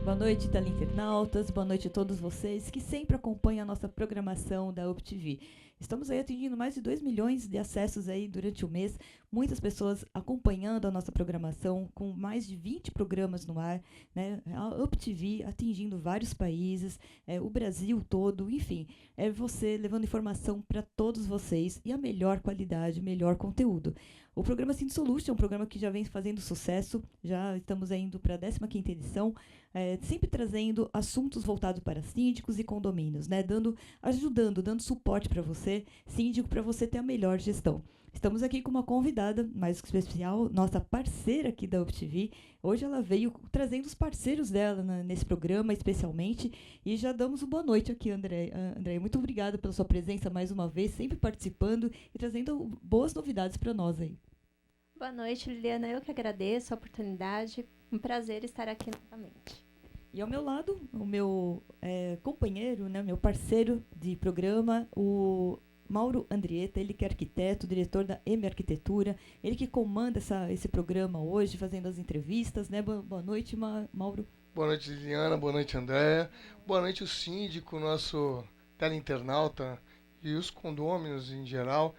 Boa noite, teleinternautas, boa noite a todos vocês que sempre acompanham a nossa programação da UpTV. Estamos aí atingindo mais de 2 milhões de acessos aí durante o mês, muitas pessoas acompanhando a nossa programação, com mais de 20 programas no ar, né? A UpTV atingindo vários países, o Brasil todo, enfim, é você levando informação para todos vocês e a melhor qualidade, melhor conteúdo. O programa Syndic Solution é um programa que já vem fazendo sucesso, já estamos indo para a 15ª edição, sempre trazendo assuntos voltados para síndicos e condomínios, né? Ajudando, dando suporte para você, síndico, para você ter a melhor gestão. Estamos aqui com uma convidada mais especial, nossa parceira aqui da UpTV. Hoje ela veio trazendo os parceiros dela nesse programa, especialmente, e já damos uma boa noite aqui, André. André, muito obrigada pela sua presença mais uma vez, sempre participando e trazendo boas novidades para nós aí. Boa noite, Liliana. Eu que agradeço a oportunidade. Um prazer estar aqui novamente. E ao meu lado, o meu companheiro, né, meu parceiro de programa, o Mauro Andrietta, ele que é arquiteto, diretor da M Arquitetura, ele que comanda esse programa hoje, fazendo as entrevistas, né? Boa noite, Mauro. Boa noite, Liliana. Boa noite, Andréa. Boa noite, o síndico, nosso teleinternauta e os condôminos em geral.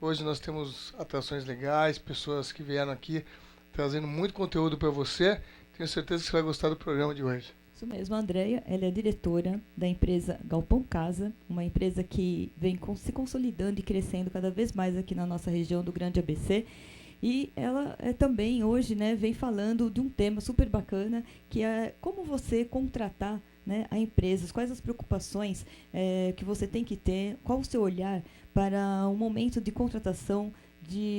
Hoje nós temos atrações legais, pessoas que vieram aqui trazendo muito conteúdo para você. Tenho certeza que você vai gostar do programa de hoje. Isso mesmo, a Andréia, ela é diretora da empresa Galpão Casa, uma empresa que vem se consolidando e crescendo cada vez mais aqui na nossa região do Grande ABC. E ela também hoje, né, vem falando de um tema super bacana, que é como você contratar, né, a empresas, quais as preocupações que você tem que ter, qual o seu olhar para o momento de contratação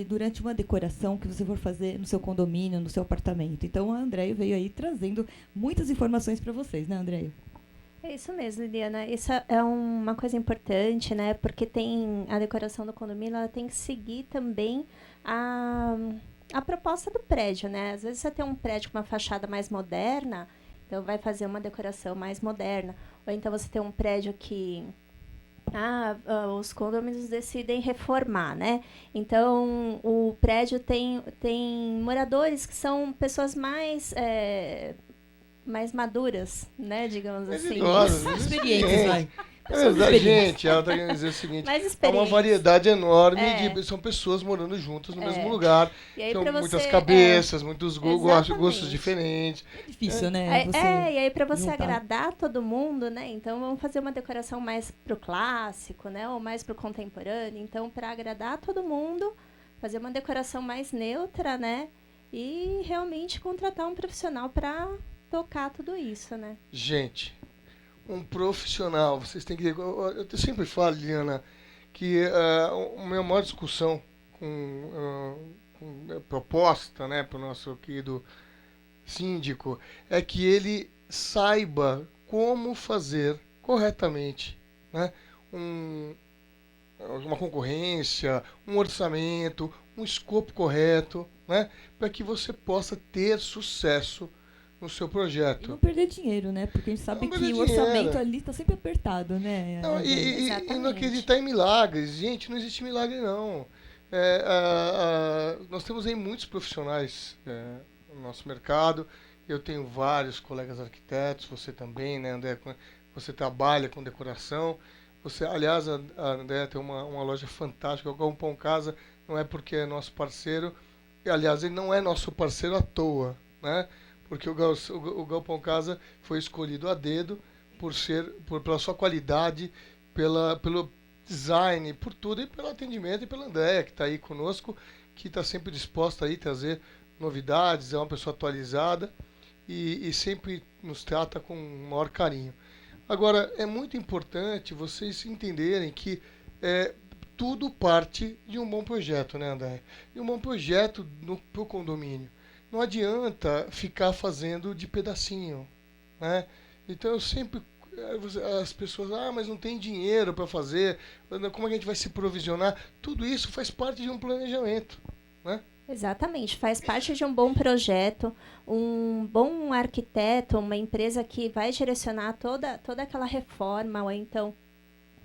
durante uma decoração que você for fazer no seu condomínio, no seu apartamento. Então, a Andréia veio aí trazendo muitas informações para vocês, né, Andréia? É isso mesmo, Liliana. Isso é uma coisa importante, né? Porque a decoração do condomínio, ela tem que seguir também a proposta do prédio, né? Às vezes você tem um prédio com uma fachada mais moderna, então vai fazer uma decoração mais moderna. Ou então você tem um prédio que os condomínios decidem reformar, né? Então, o prédio tem moradores que são pessoas mais maduras, né? Digamos assim. Experientes, vai. Gente, ela está querendo dizer o seguinte, há uma variedade enorme são pessoas morando juntas no mesmo lugar, são muitas cabeças, muitos gostos diferentes. É difícil, né? E aí para você agradar todo mundo, né? Então vamos fazer uma decoração mais pro clássico, né? Ou mais pro contemporâneo. Então, para agradar todo mundo, fazer uma decoração mais neutra, né? E realmente contratar um profissional para tocar tudo isso, né? Gente, um profissional, vocês têm que... Eu sempre falo, Liliana, que a minha maior discussão com proposta, né, para o nosso querido síndico, é que ele saiba como fazer corretamente, né, uma concorrência, um orçamento, um escopo correto, né, para que você possa ter sucesso no seu projeto. E não perder dinheiro, né? Porque a gente sabe que o orçamento ali está sempre apertado, né? Não, e não acreditar em milagres. Gente, não existe milagre, não. Nós temos aí muitos profissionais no nosso mercado. Eu tenho vários colegas arquitetos, você também, né, André? Você trabalha com decoração. Aliás, a André tem uma loja fantástica, o Galpão Casa, não é porque é nosso parceiro. E, aliás, ele não é nosso parceiro à toa, né? Porque o Galpão Casa foi escolhido a dedo pela sua qualidade, pelo design, por tudo, e pelo atendimento, e pela Andréia, que está aí conosco, que está sempre disposta a trazer novidades, é uma pessoa atualizada e sempre nos trata com o maior carinho. Agora, é muito importante vocês entenderem que tudo parte de um bom projeto, né, André? E um bom projeto para o condomínio. Não adianta ficar fazendo de pedacinho, né? Então eu sempre... As pessoas, mas não tem dinheiro para fazer, como é que a gente vai se provisionar? Tudo isso faz parte de um planejamento, né? Exatamente, faz parte de um bom projeto, um bom arquiteto, uma empresa que vai direcionar toda aquela reforma, ou então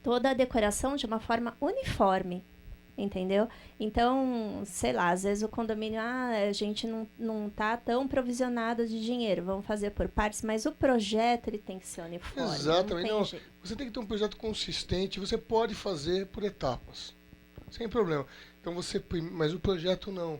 toda a decoração de uma forma uniforme. entendeu? Então, sei lá, às vezes o condomínio, a gente não tá tão provisionado de dinheiro, vamos fazer por partes, mas o projeto ele tem que ser uniforme. Exatamente. Não tem jeito. Você tem que ter um projeto consistente, você pode fazer por etapas, sem problema. Então mas o projeto não.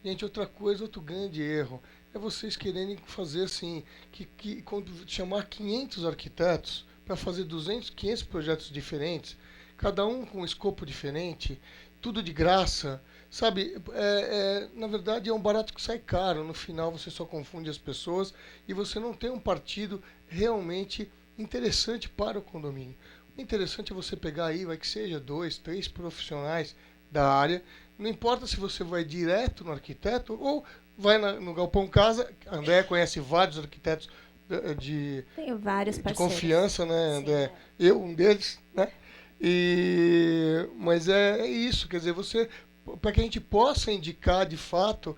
Gente, outra coisa, outro grande erro, é vocês quererem fazer assim, que quando chamar 500 arquitetos para fazer 500 projetos diferentes, cada um com um escopo diferente, tudo de graça, sabe? Na verdade é um barato que sai caro, no final você só confunde as pessoas e você não tem um partido realmente interessante para o condomínio. O interessante é você pegar aí, vai que seja 2, 3 profissionais da área, não importa se você vai direto no arquiteto ou vai no Galpão Casa. A Andréa conhece vários arquitetos Tenho vários de parceiros. confiança, né, Sim, André? Eu, um deles, né? Mas é isso, quer dizer, para que a gente possa indicar de fato,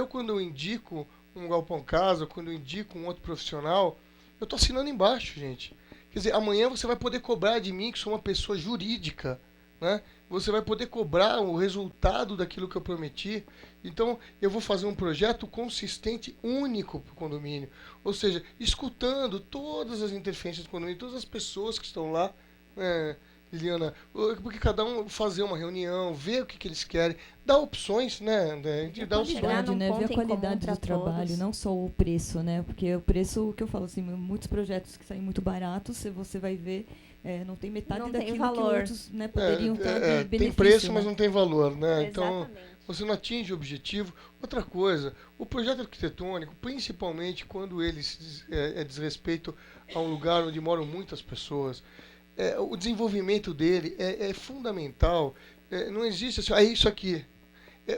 quando eu indico um Galpão Casa, quando eu indico um outro profissional, eu estou assinando embaixo, gente. Quer dizer, amanhã você vai poder cobrar de mim, que sou uma pessoa jurídica, né? Você vai poder cobrar o resultado daquilo que eu prometi. Então, eu vou fazer um projeto consistente, único para o condomínio. Ou seja, escutando todas as interferências do condomínio, todas as pessoas que estão lá, Liliana, porque cada um fazer uma reunião, ver o que eles querem, dar opções, né? A gente dá opções. Né? Ver a qualidade do trabalho, todos. Não só o preço, né? Porque o preço, o que eu falo assim, muitos projetos que saem muito baratos, se você vai ver, não tem metade Não daquilo tem valor. que outros, né, poderiam estar de benefício. Tem preço, né? mas não tem valor, né? Exatamente. Então, você não atinge o objetivo. Outra coisa, o projeto arquitetônico, principalmente quando ele diz respeito a um lugar onde moram muitas pessoas, o desenvolvimento dele é fundamental. Não existe assim, isso aqui.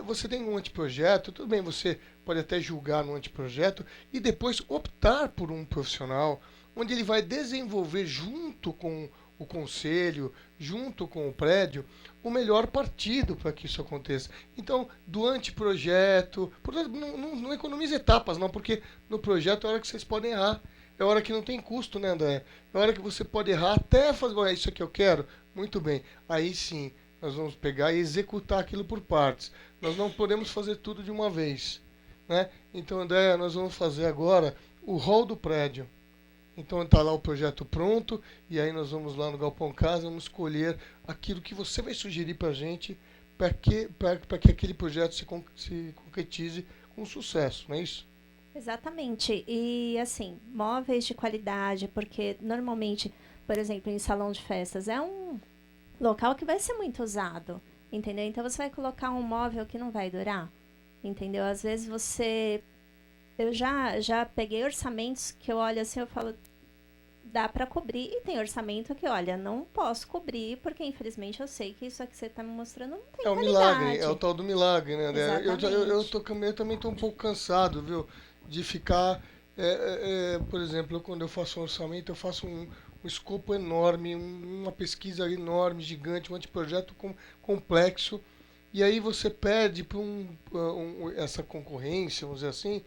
Você tem um anteprojeto, tudo bem, você pode até julgar no anteprojeto e depois optar por um profissional onde ele vai desenvolver junto com o conselho, junto com o prédio, o melhor partido para que isso aconteça. Então, do anteprojeto, portanto, não economize etapas, não, porque no projeto é a hora que vocês podem errar. É a hora que não tem custo, né, André? É a hora que você pode errar até fazer, isso aqui eu quero. Muito bem. Aí sim, nós vamos pegar e executar aquilo por partes. Nós não podemos fazer tudo de uma vez, né? Então, André, nós vamos fazer agora o hall do prédio. Então está lá o projeto pronto e aí nós vamos lá no Galpão Casa, vamos escolher aquilo que você vai sugerir para a gente para que aquele projeto se concretize com sucesso, não é isso? Exatamente. E, assim, móveis de qualidade, porque normalmente, por exemplo, em salão de festas, é um local que vai ser muito usado, entendeu? Então, você vai colocar um móvel que não vai durar, entendeu? Às vezes eu já peguei orçamentos que eu olho assim, eu falo, dá para cobrir, e tem orçamento que, olha, não posso cobrir, porque infelizmente eu sei que isso aqui que você está me mostrando não tem qualidade. Milagre, é o tal do milagre, né? Exatamente. Eu também estou um pouco cansado, viu? De ficar, por exemplo, quando eu faço um orçamento, eu faço um escopo enorme, uma pesquisa enorme, gigante, um anteprojeto complexo, e aí você pede para essa concorrência, vamos dizer assim,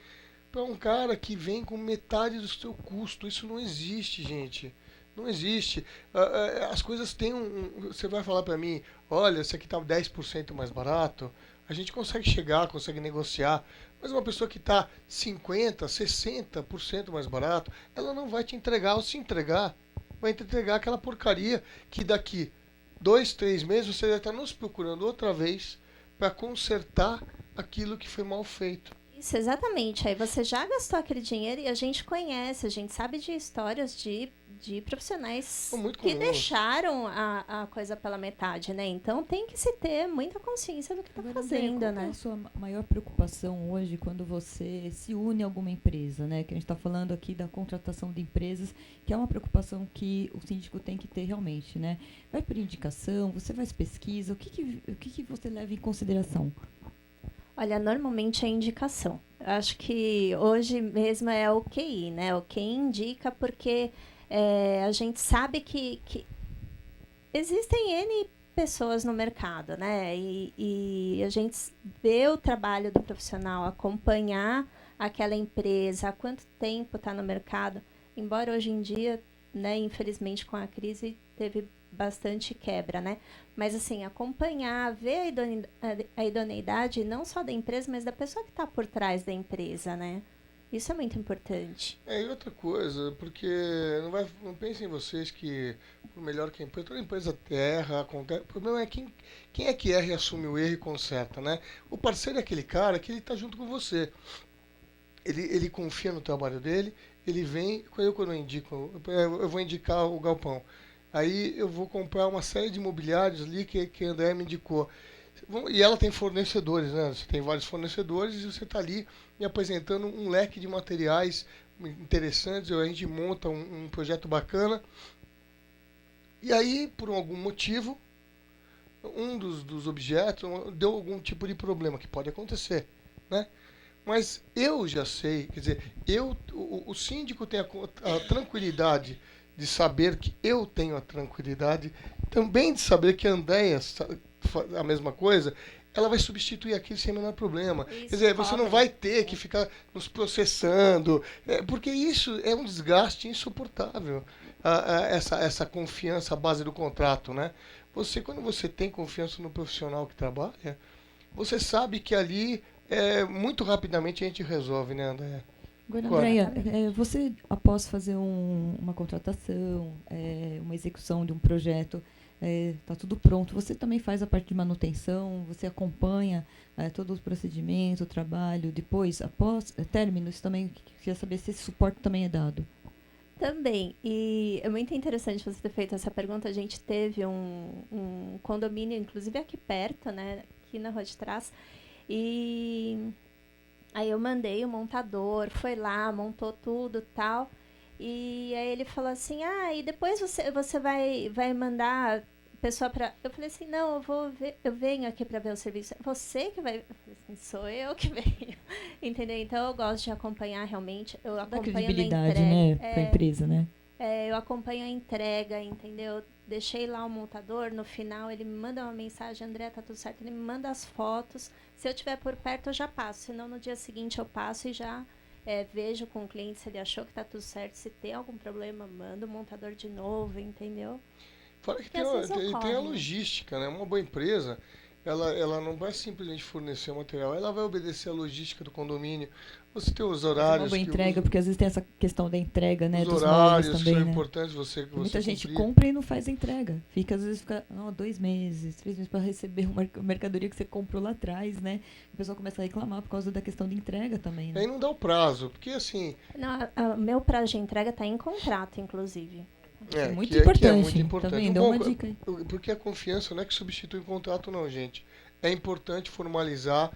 para um cara que vem com metade do seu custo. Isso não existe, gente. Não existe. As coisas têm Você vai falar para mim, olha, esse aqui está 10% mais barato. A gente consegue chegar, consegue negociar. Mas uma pessoa que está 50%, 60% mais barato, ela não vai te entregar. Ou se entregar, vai te entregar aquela porcaria que daqui 2, 3 meses você vai estar nos procurando outra vez para consertar aquilo que foi mal feito. Isso, exatamente. Aí você já gastou aquele dinheiro e a gente conhece, a gente sabe de histórias de profissionais que deixaram a coisa pela metade, né? Então tem que se ter muita consciência do que está fazendo, qual né? é a sua maior preocupação hoje quando você se une a alguma empresa, né? Que a gente está falando aqui da contratação de empresas, que é uma preocupação que o síndico tem que ter realmente, né? Vai por indicação, você faz pesquisa, o que você leva em consideração? Olha, normalmente é indicação. Eu acho que hoje mesmo é o QI, né? O QI indica porque a gente sabe que existem N pessoas no mercado, né? E a gente vê o trabalho do profissional, acompanhar aquela empresa, há quanto tempo está no mercado. Embora hoje em dia, né, infelizmente com a crise, teve bastante quebra, né? Mas, assim, acompanhar, ver a idoneidade não só da empresa, mas da pessoa que está por trás da empresa, né? Isso é muito importante. E outra coisa, porque não pensem vocês que, por melhor que a empresa, toda empresa erra, acontece. O problema é quem é que erra e assume o erro e conserta, né? O parceiro é aquele cara que ele está junto com você. Ele confia no trabalho dele, ele vem, quando eu indico, eu vou indicar o galpão. Aí eu vou comprar uma série de imobiliários ali que a André me indicou. E ela tem fornecedores, né? Você tem vários fornecedores e você está ali me apresentando um leque de materiais interessantes. A gente monta um projeto bacana. E aí, por algum motivo, um dos objetos deu algum tipo de problema, que pode acontecer, né? Mas eu já sei, quer dizer, o síndico tem a tranquilidade de saber que eu tenho a tranquilidade, também de saber que a Andréia, a mesma coisa, ela vai substituir aquilo sem o menor problema. Isso, quer dizer, você não vai ter que ficar nos processando, porque isso é um desgaste insuportável, essa confiança à base do contrato, né? Quando você tem confiança no profissional que trabalha, você sabe que ali muito rapidamente a gente resolve, né, Andréia? Agora, Andréia, você, após fazer uma contratação, uma execução de um projeto, está tudo pronto, você também faz a parte de manutenção, você acompanha todo o procedimento, o trabalho, depois, após términos, também queria saber se esse suporte também é dado. Também, e é muito interessante você ter feito essa pergunta. A gente teve um condomínio, inclusive aqui perto, né, aqui na Rua de Trás, e aí eu mandei o montador, foi lá, montou tudo e tal, e aí ele falou assim, e depois você vai mandar pessoa para... Eu falei assim, não, eu venho aqui para ver o serviço. Você que vai... Eu falei assim, sou eu que venho. Entendeu? Então eu gosto de acompanhar realmente. Eu acompanho credibilidade, a entrega, né, para a empresa, né? Eu acompanho a entrega, entendeu? Deixei lá o montador, no final ele me manda uma mensagem, André, tá tudo certo, ele me manda as fotos. Se eu estiver por perto, eu já passo. Senão no dia seguinte eu passo e já vejo com o cliente se ele achou que tá tudo certo. Se tem algum problema, manda o montador de novo, entendeu? Fora que tem a logística, né? Uma boa empresa, ela não vai simplesmente fornecer o material, ela vai obedecer a logística do condomínio. Você tem os horários... Uma boa entrega, porque às vezes tem essa questão da entrega, né? Os horários também, que são né? importantes você Muita gente cumprir. compra e não faz a entrega. Às vezes fica 2 meses, 3 meses para receber uma mercadoria que você comprou lá atrás, né? O pessoal começa a reclamar por causa da questão de entrega também, né? Aí não dá o prazo, porque assim... Não, meu prazo de entrega está em contrato, inclusive. É muito importante. Que é muito importante. Também, dá uma dica aí. Porque a confiança não é que substitui o contrato, não, gente. É importante formalizar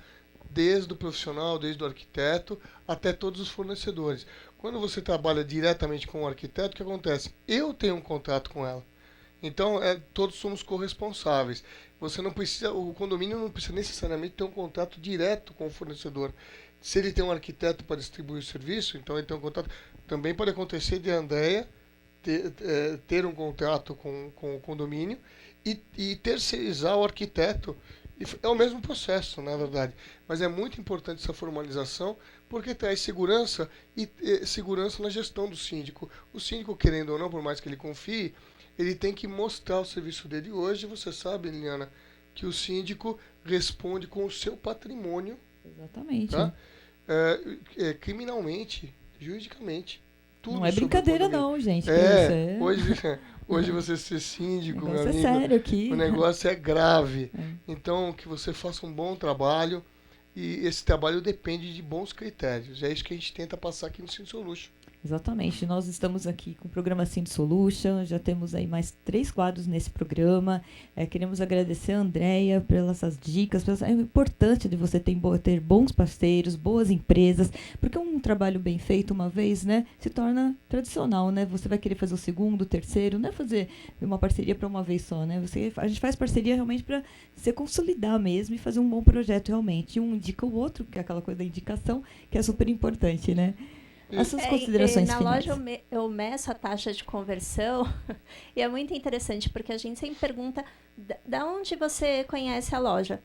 desde o profissional, desde o arquiteto, até todos os fornecedores. Quando você trabalha diretamente com o arquiteto, o que acontece? Eu tenho um contrato com ela. Então, todos somos corresponsáveis. O condomínio não precisa necessariamente ter um contrato direto com o fornecedor. Se ele tem um arquiteto para distribuir o serviço, então ele tem um contrato. Também pode acontecer de Andréia ter um contrato com o condomínio e terceirizar o arquiteto. É o mesmo processo, na verdade. Mas é muito importante essa formalização, porque traz segurança e segurança na gestão do síndico. O síndico, querendo ou não, por mais que ele confie, ele tem que mostrar o serviço dele. Hoje, você sabe, Liliana, que o síndico responde com o seu patrimônio. Exatamente. Tá? Criminalmente, juridicamente. Não é brincadeira não, gente. Hoje você ser síndico, meu amigo, é sério aqui. O negócio é grave. Então, que você faça um bom trabalho e esse trabalho depende de bons critérios. É isso que a gente tenta passar aqui no Cindy Solution. Exatamente. Nós estamos aqui com o programa Cindy Solution, já temos aí mais 3 quadros nesse programa. Queremos agradecer a Andréia pelas essas dicas. É importante de você ter bons parceiros, boas empresas, porque um trabalho bem feito uma vez, né, se torna tradicional, né? Você vai querer fazer o segundo, o terceiro, não é fazer uma parceria para uma vez só, né? A gente faz parceria realmente para se consolidar mesmo e fazer um bom projeto realmente. Um indica o outro, que é aquela coisa da indicação, que é super importante, né? As suas considerações na finais. loja eu meço a taxa de conversão e é muito interessante porque a gente sempre pergunta da onde você conhece a loja.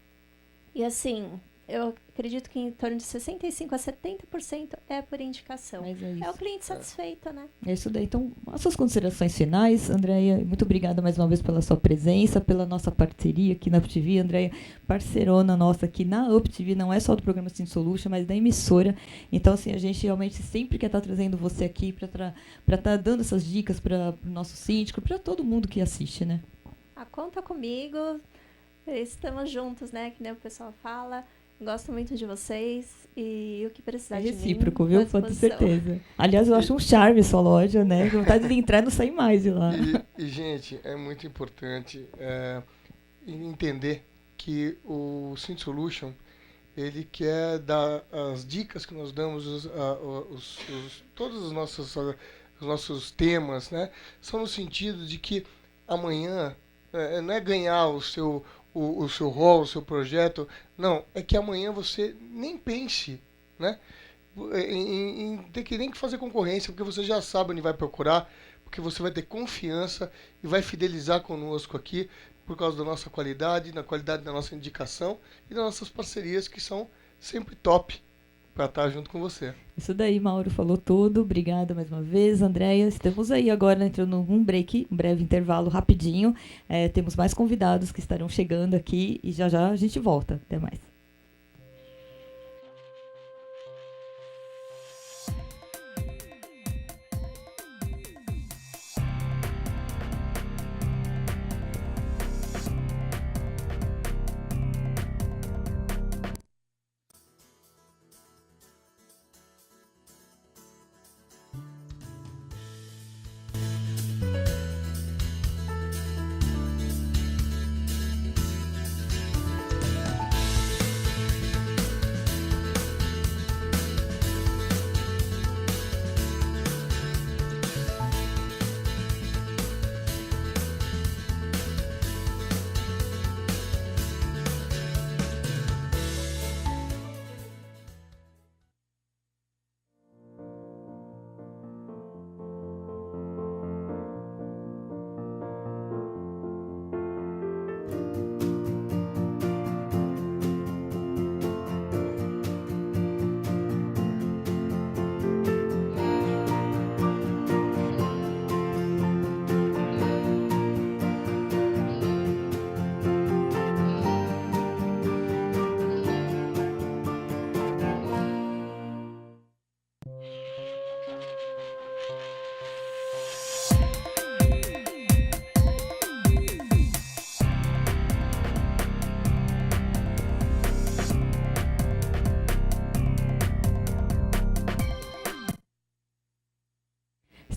E assim, eu acredito que em torno de 65% a 70% é por indicação. Mas é isso. É o cliente satisfeito, né? É isso daí. Então, as suas considerações finais, Andréia, muito obrigada mais uma vez pela sua presença, pela nossa parceria aqui na UpTV. Andréia, parceirona nossa aqui na UpTV, não é só do programa Sim Solution, mas da emissora. Então, assim, a gente realmente sempre quer estar trazendo você aqui para estar dando essas dicas para o nosso síndico, para todo mundo que assiste, né? Conta comigo, estamos juntos, né? Que nem o pessoal fala. Gosto muito de vocês e o que precisar de mim. É recíproco, viu? Pode ter certeza. Aliás, eu acho um charme sua loja, né? Vontade de entrar e não sair mais de lá. Gente, é muito importante entender que o Sim Solution, ele quer dar as dicas que nós damos, todos os nossos temas, né? São no sentido de que amanhã não é ganhar o seu rol, o seu projeto. Não, é que amanhã você nem pense, né, em ter que nem fazer concorrência, porque você já sabe onde vai procurar, porque você vai ter confiança e vai fidelizar conosco aqui por causa da nossa qualidade, da qualidade da nossa indicação e das nossas parcerias, que são sempre top para estar junto com você. Isso daí, Mauro falou tudo. Obrigada mais uma vez, Andréia. Estamos aí agora entrando num break, um breve intervalo rapidinho. Temos mais convidados que estarão chegando aqui e já já a gente volta. Até mais.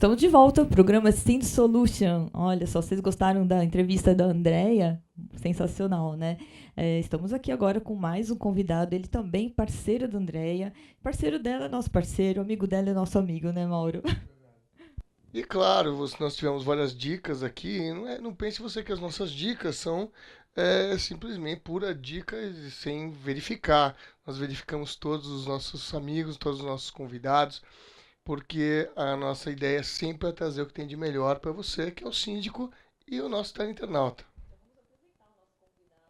Estamos de volta ao programa Sim Solution. Olha só, vocês gostaram da entrevista da Andréia? Sensacional, né? Estamos aqui agora com mais um convidado, ele também parceiro da Andréia. Parceiro dela é nosso parceiro, amigo dela é nosso amigo, né, Mauro? E claro, nós tivemos várias dicas aqui. Não pense você que as nossas dicas são simplesmente pura dica sem verificar. Nós verificamos todos os nossos amigos, todos os nossos convidados, porque a nossa ideia sempre é trazer o que tem de melhor para você, que é o síndico e o nosso teleinternauta.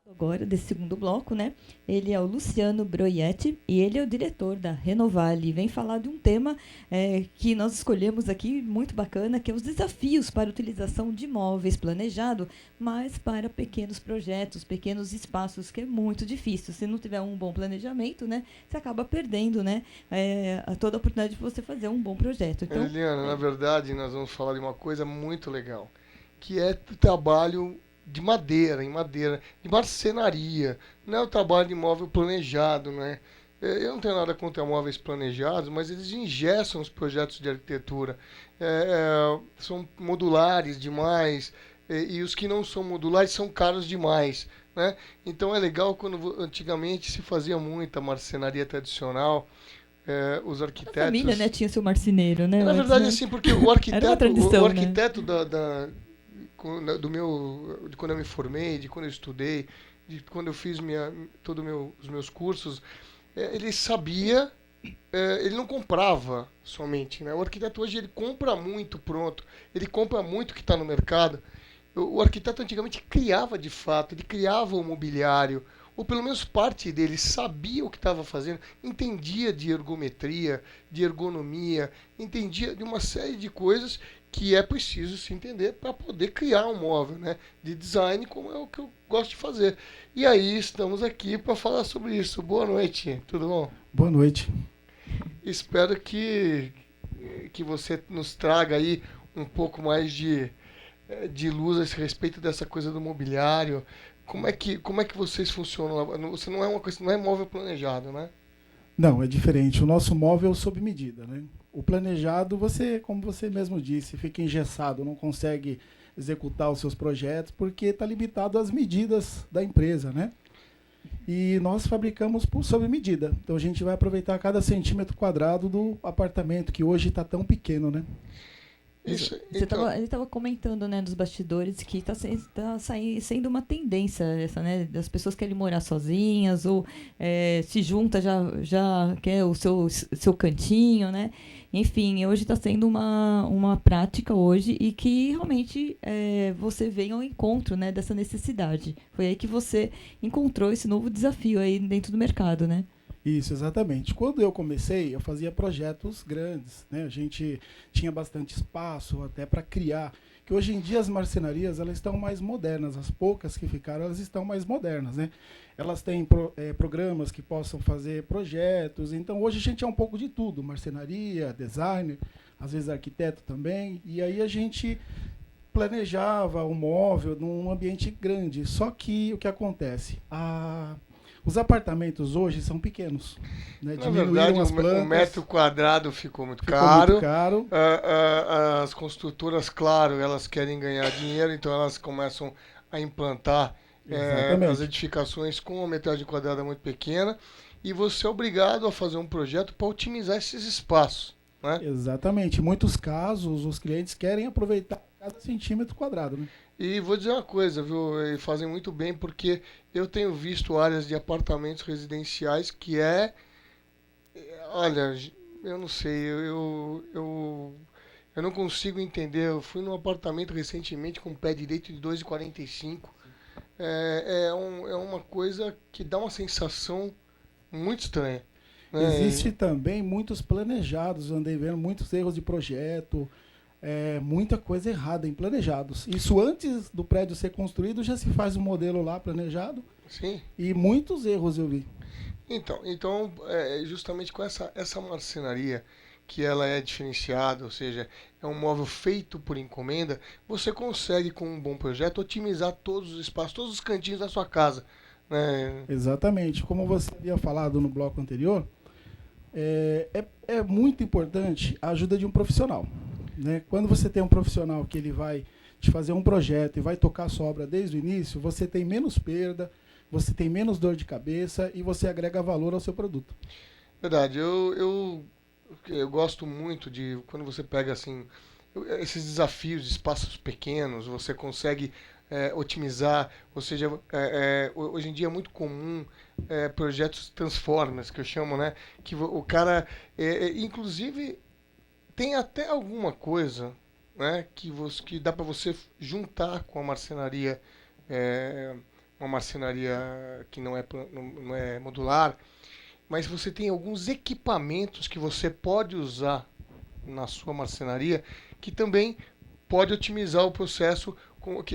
Agora, desse segundo bloco, né? Ele é o Luciano Broietti e ele é o diretor da Renovale. Vem falar de um tema que nós escolhemos aqui, muito bacana, que é os desafios para a utilização de imóveis planejado, mas para pequenos projetos, pequenos espaços, que é muito difícil. Se não tiver um bom planejamento, né? Você acaba perdendo, né? Toda a oportunidade de você fazer um bom projeto. Então, Eliana, na verdade, nós vamos falar de uma coisa muito legal, que é o trabalho de madeira, de marcenaria. Não é o trabalho de imóvel planejado, né? Eu não tenho nada contra móveis planejados, mas eles engessam os projetos de arquitetura. São modulares demais, e os que não são modulares são caros demais, né? Então é legal quando antigamente se fazia muita marcenaria tradicional, os arquitetos... A família, né, tinha seu marceneiro, né? Na verdade, assim, porque o arquiteto, tradição, o arquiteto de quando eu me formei, de quando eu estudei, de quando eu fiz os meus cursos, ele sabia, ele não comprava somente, né? O arquiteto hoje ele compra muito pronto, ele compra muito que está no mercado. O arquiteto antigamente criava de fato, ele criava o mobiliário, ou pelo menos parte dele sabia o que estava fazendo, entendia de ergometria, de ergonomia, entendia de uma série de coisas que é preciso se entender para poder criar um móvel, né, de design, como é o que eu gosto de fazer. E aí estamos aqui para falar sobre isso. Boa noite, tudo bom? Boa noite. Espero que você nos traga aí um pouco mais de luz a esse respeito dessa coisa do mobiliário. Como é que vocês funcionam lá? Você não é uma coisa, não é móvel planejado, né? Não, é diferente. O nosso móvel é sob medida, né? O planejado, você, como você mesmo disse, fica engessado, não consegue executar os seus projetos porque está limitado às medidas da empresa, né? E nós fabricamos sob medida. Então a gente vai aproveitar cada centímetro quadrado do apartamento, que hoje está tão pequeno, né? Isso, ele estava comentando, né, dos bastidores, que está sendo uma tendência essa, né, das pessoas querem morar sozinhas ou se junta, já quer o seu cantinho, né? Enfim, hoje está sendo uma prática hoje e que realmente você vem ao encontro, né, dessa necessidade. Foi aí que você encontrou esse novo desafio aí dentro do mercado, né? Isso, exatamente. Quando eu comecei, eu fazia projetos grandes, né? A gente tinha bastante espaço até para criar. Que hoje em dia as marcenarias elas estão mais modernas, as poucas que ficaram elas estão mais modernas, né? Elas têm programas que possam fazer projetos. Então hoje a gente é um pouco de tudo, marcenaria, designer, às vezes arquiteto também. E aí a gente planejava o móvel num ambiente grande. Só que o que acontece? Os apartamentos hoje são pequenos. Né? Na verdade, o metro quadrado ficou muito caro. As construtoras, claro, elas querem ganhar dinheiro, então elas começam a implantar as edificações com uma metragem quadrada muito pequena. E você é obrigado a fazer um projeto para otimizar esses espaços. Né? Exatamente. Em muitos casos, os clientes querem aproveitar cada centímetro quadrado. Né? E vou dizer uma coisa, viu? E fazem muito bem, porque eu tenho visto áreas de apartamentos residenciais que olha, eu não sei, eu não consigo entender. Eu fui num apartamento recentemente com pé direito de 2,45. É uma coisa que dá uma sensação muito estranha. Né? Existe também muitos planejados, andei vendo muitos erros de projeto. Muita coisa errada em planejados. Isso antes do prédio ser construído já se faz um modelo lá planejado. Sim. E muitos erros eu vi. Então justamente com essa marcenaria que ela é diferenciada, ou seja, é um móvel feito por encomenda, você consegue com um bom projeto otimizar todos os espaços, todos os cantinhos da sua casa. Né? Exatamente. Como você havia falado no bloco anterior, é muito importante a ajuda de um profissional. Né? Quando você tem um profissional que ele vai te fazer um projeto e vai tocar a sua obra desde o início, você tem menos perda, você tem menos dor de cabeça e você agrega valor ao seu produto. Verdade. Eu gosto muito de quando você pega assim esses desafios de espaços pequenos, você consegue otimizar, ou seja, hoje em dia é muito comum projetos Transformers, que eu chamo, né? Que o cara, inclusive, tem até alguma coisa, né, que dá para você juntar com a marcenaria, uma marcenaria que não é modular, mas você tem alguns equipamentos que você pode usar na sua marcenaria que também pode otimizar o processo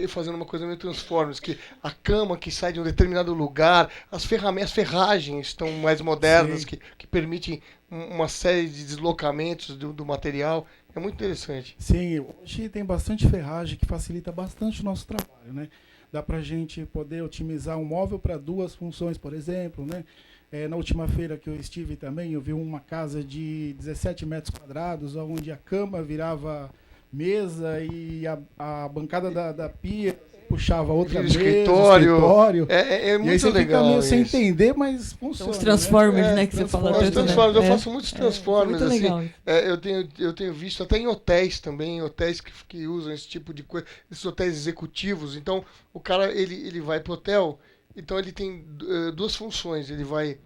fazendo uma coisa meio Transformers, que a cama que sai de um determinado lugar, as ferragens estão mais modernas, que permitem uma série de deslocamentos do material. É muito interessante. Sim, hoje tem bastante ferragem que facilita bastante o nosso trabalho, né? Dá para a gente poder otimizar um móvel para duas funções, por exemplo, né? Na última feira que eu estive também, eu vi uma casa de 17 metros quadrados, onde a cama virava mesa e a bancada da pia puxava outra mesa, escritório. É muito e aí você legal. Fica meio sem entender, mas funciona. Os Transformers, né, que você falou. Os Transformers, eu faço muitos Transformers. Muito legal. Assim, eu tenho visto até em hotéis também, hotéis que usam esse tipo de coisa, esses hotéis executivos. Então, o cara ele vai pro hotel, então ele tem duas funções. Ele vai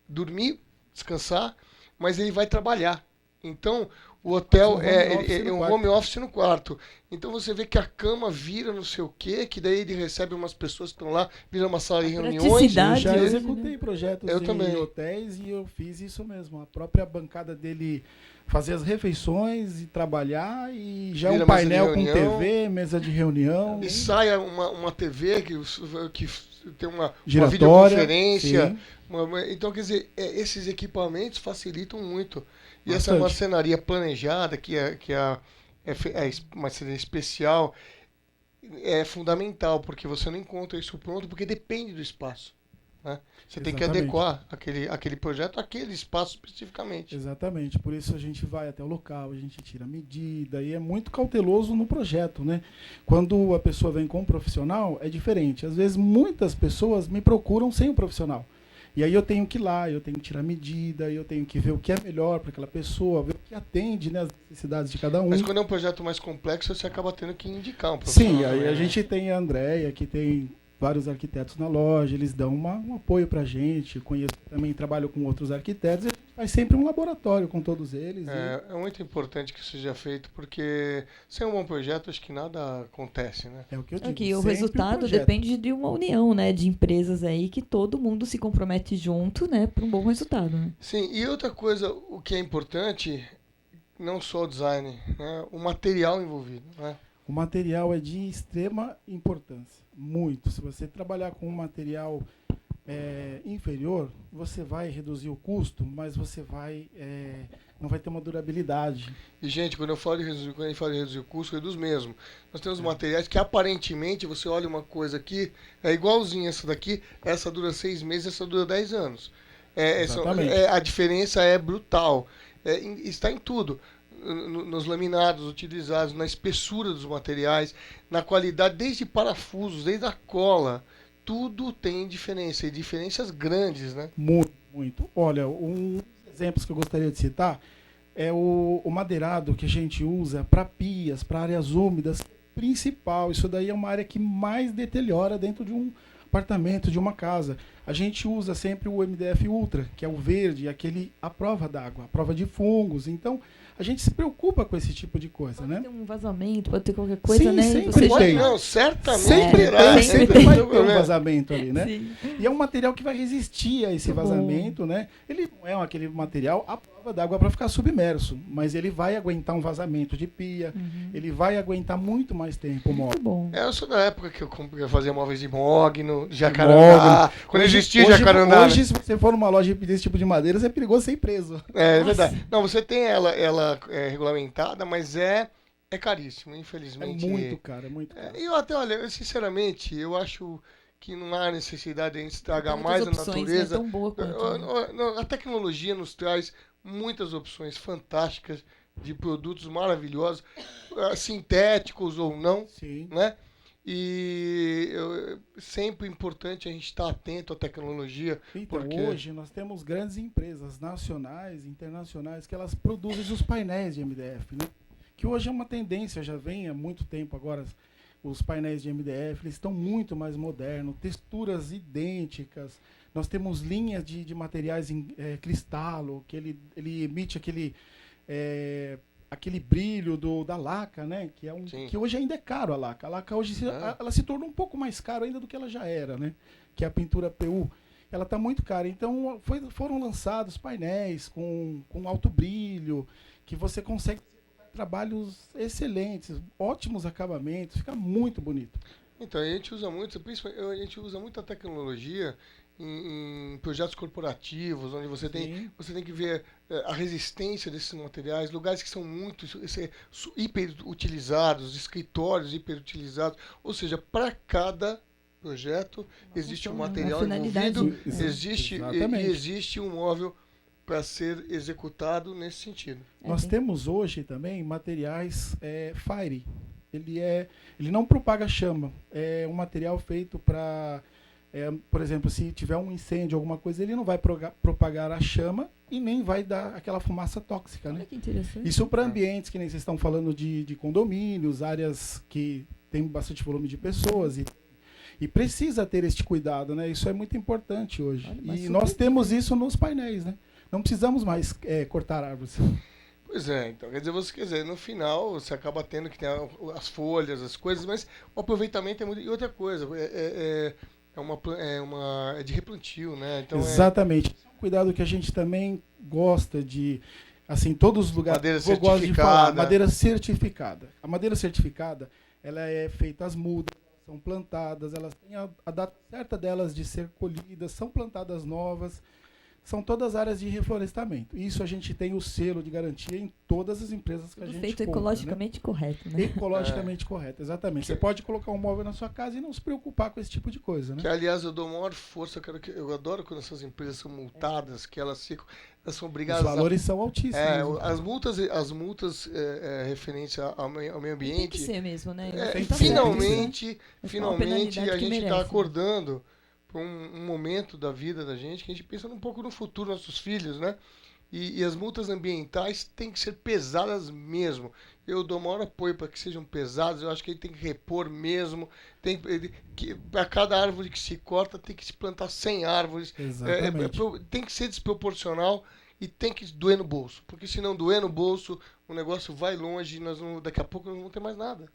dormir, descansar, mas ele vai trabalhar. Então, O hotel Home office é no um quarto. home office no quarto. Então você vê que a cama vira não sei o quê, que daí ele recebe umas pessoas que estão lá, vira uma sala de reuniões. Eu praticidade já hoje, executei projetos Eu em também. hotéis e eu fiz isso mesmo. A própria bancada dele fazer as refeições e trabalhar e já Vira um mesa de painel com reunião. TV, mesa de reunião, E sai uma TV que tem uma giratória. videoconferência. Sim, Então, quer dizer, esses equipamentos facilitam muito. E essa Bastante. marcenaria planejada, que é marcenaria especial, é fundamental, porque você não encontra isso pronto, porque depende do espaço. Né? Você tem que Exatamente. adequar aquele projeto àquele espaço especificamente. exatamente. Por isso a gente vai até o local, a gente tira a medida e é muito cauteloso no projeto, né? Quando a pessoa vem com um profissional, é diferente. Às vezes muitas pessoas me procuram sem o profissional. E aí eu tenho que ir lá, eu tenho que tirar a medida, eu tenho que ver o que é melhor para aquela pessoa, ver o que atende, né, as necessidades de cada um. Mas quando é um projeto mais complexo, você acaba tendo que indicar um profissional. Sim, aí né? a gente tem a Andréia, que tem vários arquitetos na loja, eles dão um apoio pra gente. Conheço também, trabalho com outros arquitetos, a gente faz sempre um laboratório com todos eles. É muito importante que isso seja feito, porque sem um bom projeto, acho que nada acontece, né? É o que eu digo. É que o sempre resultado projeto. depende de uma união, né, de empresas aí que todo mundo se compromete junto, né, para um bom resultado, né? Sim, e outra coisa, o que é importante, não só o design, né? O material envolvido, né? O material é de extrema importância, muito. Se você trabalhar com um material inferior, você vai reduzir o custo, mas você não vai ter uma durabilidade. E, gente, quando a gente fala de reduzir o custo, reduz mesmo. Nós temos materiais que, aparentemente, você olha uma coisa aqui, é igualzinha essa daqui, essa dura 6 meses, essa dura 10 anos. Exatamente. A diferença é brutal. Está em tudo. Nos laminados utilizados, na espessura dos materiais, na qualidade, desde parafusos, desde a cola. Tudo tem diferença, e diferenças grandes, né? Muito, muito. Olha, um dos exemplos que eu gostaria de citar é o madeirado que a gente usa para pias, para áreas úmidas, principal. Isso daí é uma área que mais deteriora dentro de um apartamento, de uma casa. A gente usa sempre o MDF Ultra, que é o verde, a prova d'água, a prova de fungos. Então, a gente se preocupa com esse tipo de coisa, Pode né? ter um vazamento, pode ter qualquer coisa, Sim, né? e sempre você tem. Não, certamente Sempre terá, tem, sempre vai ter um problema. vazamento ali, né? Sim. E é um material que vai resistir a esse Muito bom. vazamento, né? Ele não é aquele material à prova d'água para ficar submerso, mas ele vai aguentar um vazamento de pia, ele vai aguentar muito mais tempo o móvel. Muito bom. Eu sou da época que eu fazia móveis de mogno, jacarandá. Quando existia jacarandá. Hoje, se você for numa loja e pedir esse tipo de madeira, você é perigoso ser preso. É verdade. Não, você tem ela regulamentada, mas é caríssimo, É infelizmente. muito caro, é muito caro. E eu até, olha, sinceramente, eu acho que não há necessidade de a gente estragar Tem mais a muitas opções, natureza. né, tão boa quanto, né? A tecnologia nos traz muitas opções fantásticas de produtos maravilhosos, sintéticos ou não, Sim. né? E sempre importante a gente estar atento à tecnologia. Então, Porque- hoje nós temos grandes empresas nacionais, internacionais, que elas produzem os painéis de MDF, né? Que hoje é uma tendência, já vem há muito tempo agora, os painéis de MDF, eles estão muito mais modernos, texturas idênticas. Nós temos linhas de materiais em cristalo, que ele emite aquele brilho da laca, né? Sim. Que hoje ainda é caro a laca. A laca hoje É. ela se tornou um pouco mais cara ainda do que ela já era, né? Que é a pintura PU. Ela está muito cara. Então foram lançados painéis com alto brilho, que você consegue fazer trabalhos excelentes, ótimos acabamentos, fica muito bonito. Então, a gente usa muito, principalmente, a gente usa muita tecnologia em projetos corporativos, onde você tem que ver a resistência desses materiais, lugares que são muito hiperutilizados, escritórios hiperutilizados, ou seja, para cada projeto existe um função, né? material Uma finalidade. envolvido, existe Exatamente. um móvel para ser executado nesse sentido. Nós temos hoje também materiais Fire. Ele não propaga chama. É um material feito para, por exemplo, se tiver um incêndio, alguma coisa, ele não vai propagar a chama e nem vai dar aquela fumaça tóxica, né? Olha que interessante. Isso para ambientes que nem vocês estão falando de condomínios, áreas que tem bastante volume de pessoas e precisa ter este cuidado, né? Isso é muito importante hoje. Olha, mas E super nós temos isso nos painéis, né? Não precisamos mais cortar árvores. Pois é, então, quer dizer, no final você acaba tendo que ter as folhas, as coisas, mas o aproveitamento é muito. E outra coisa, é de replantio, né? Então Exatamente. Esse é um cuidado que a gente também gosta de, assim, todos os lugares. Madeira eu gosto de falar, certificada. madeira certificada. A madeira certificada, ela é feita as mudas, são plantadas, elas têm a data certa delas de ser colhidas, são plantadas novas. São todas áreas de reflorestamento. Isso a gente tem o selo de garantia em todas as empresas que a gente feito compra, ecologicamente correto, né? Ecologicamente correto, exatamente. Você pode colocar um móvel na sua casa e não se preocupar com esse tipo de coisa, né? Que, aliás, eu dou maior força, eu adoro quando essas empresas são multadas, que elas são obrigadas Os valores são altíssimos. as multas referentes ao meio ambiente. Tem que ser mesmo, né? Finalmente penalidade a que gente está merece. acordando para um momento da vida da gente que a gente pensa um pouco no futuro dos nossos filhos, né? E as multas ambientais têm que ser pesadas mesmo. Eu dou maior apoio para que sejam pesadas. Eu acho que ele tem que repor mesmo. Para cada árvore que se corta, tem que se plantar 100 árvores. Exatamente. Tem que ser desproporcional e tem que doer no bolso. Porque se não doer no bolso, o negócio vai longe e daqui a pouco não vamos ter mais nada.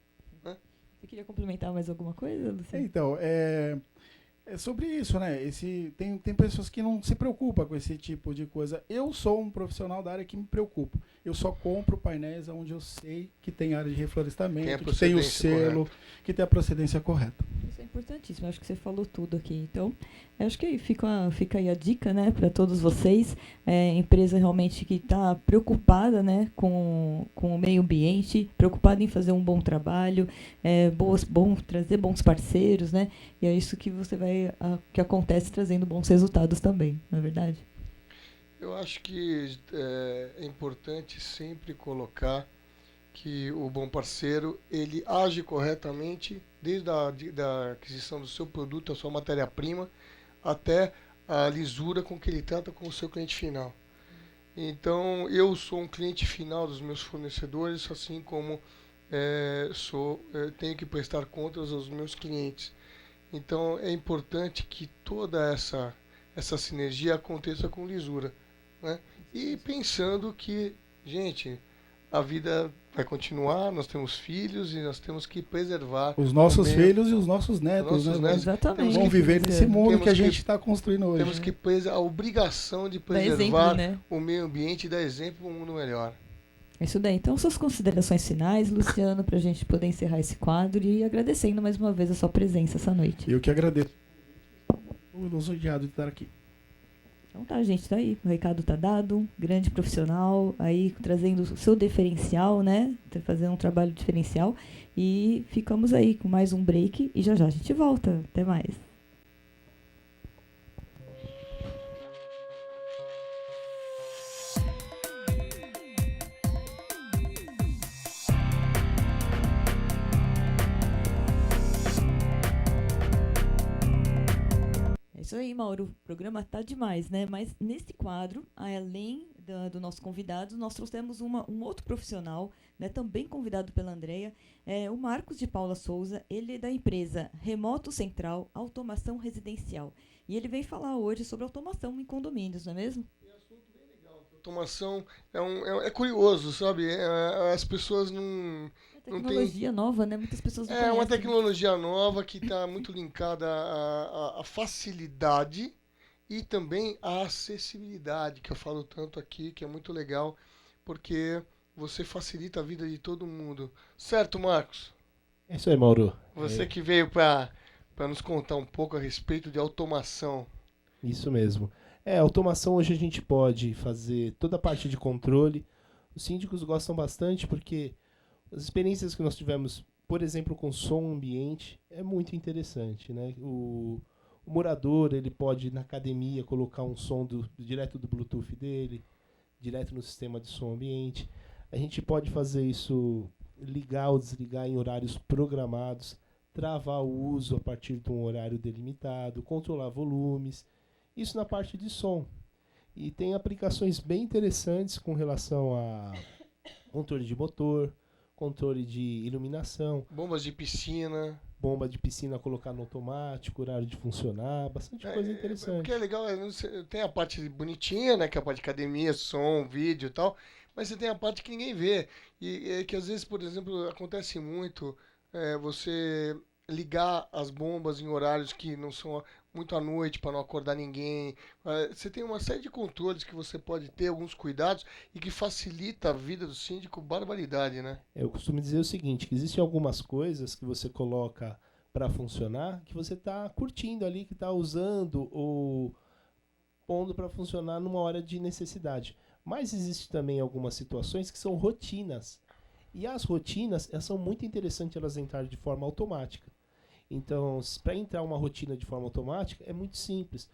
Né? Você queria complementar mais alguma coisa, Luciano? Então, é sobre isso, né? Tem pessoas que não se preocupam com esse tipo de coisa. Eu sou um profissional da área que me preocupo. Eu só compro painéis onde eu sei que tem área de reflorestamento, que tem o selo, que tem a procedência correta. Isso é importantíssimo. Eu acho que você falou tudo aqui. Então, eu acho que fica aí a dica, né, para todos vocês. Empresa realmente que está preocupada, né, com o meio ambiente, preocupada em fazer um bom trabalho, trazer bons parceiros, né? E é isso que que acontece trazendo bons resultados também, não é verdade? Eu acho que é importante sempre colocar que o bom parceiro, ele age corretamente desde da aquisição do seu produto, a sua matéria-prima, até a lisura com que ele trata com o seu cliente final. Então, eu sou um cliente final dos meus fornecedores, assim como tenho que prestar contas aos meus clientes. Então, é importante que toda essa sinergia aconteça com lisura. Né? E pensando que, gente, a vida vai continuar, nós temos filhos e nós temos que preservar os nossos filhos e os nossos netos, né? Exatamente. Vão viver nesse mundo que a gente está construindo hoje. Temos que a obrigação de preservar o meio ambiente e dar exemplo para um mundo melhor. É isso daí. Então, suas considerações finais, Luciano, para a gente poder encerrar esse quadro e agradecendo mais uma vez a sua presença essa noite. Eu que agradeço. Estou lisonjeado de estar aqui. Então tá, gente, tá aí. O recado tá dado. Grande profissional, aí trazendo o seu diferencial, né? Fazendo um trabalho diferencial. E ficamos aí com mais um break e já a gente volta. Até mais. É isso aí, Mauro. O programa tá demais, né? Mas nesse quadro, além do nosso convidado, nós trouxemos um outro profissional, né? Também convidado pela Andrea, o Marcos de Paula Souza. Ele é da empresa Remoto Central Automação Residencial. E ele vem falar hoje sobre automação em condomínios, não é mesmo? É um assunto bem legal. Automação é curioso, sabe? As pessoas não... Tecnologia nova, né? Muitas pessoas não conhecem. É uma tecnologia nova que está muito linkada à facilidade e também à acessibilidade, que eu falo tanto aqui, que é muito legal, porque você facilita a vida de todo mundo. Certo, Marcos? É isso aí, Mauro. Você que veio para nos contar um pouco a respeito de automação. Isso mesmo. Automação hoje a gente pode fazer toda a parte de controle. Os síndicos gostam bastante porque as experiências que nós tivemos, por exemplo, com som ambiente, é muito interessante, né? O morador, ele pode, na academia, colocar um som direto do Bluetooth dele, direto no sistema de som ambiente. A gente pode fazer isso, ligar ou desligar em horários programados, travar o uso a partir de um horário delimitado, controlar volumes. Isso na parte de som. E tem aplicações bem interessantes com relação a controle de motor, controle de iluminação. Bombas de piscina. Bomba de piscina colocar no automático, horário de funcionar, bastante coisa interessante. O que é legal, tem a parte bonitinha, né, que é a parte de academia, som, vídeo e tal, mas você tem a parte que ninguém vê. E é que às vezes, por exemplo, acontece muito você ligar as bombas em horários que não são muito à noite para não acordar ninguém. Você tem uma série de controles que você pode ter, alguns cuidados, e que facilita a vida do síndico, barbaridade, né? Eu costumo dizer o seguinte, que existem algumas coisas que você coloca para funcionar, que você está curtindo ali, que está usando ou pondo para funcionar numa hora de necessidade. Mas existe também algumas situações que são rotinas. E as rotinas, elas são muito interessantes elas entrarem de forma automática. Então, para entrar uma rotina de forma automática, é muito simples.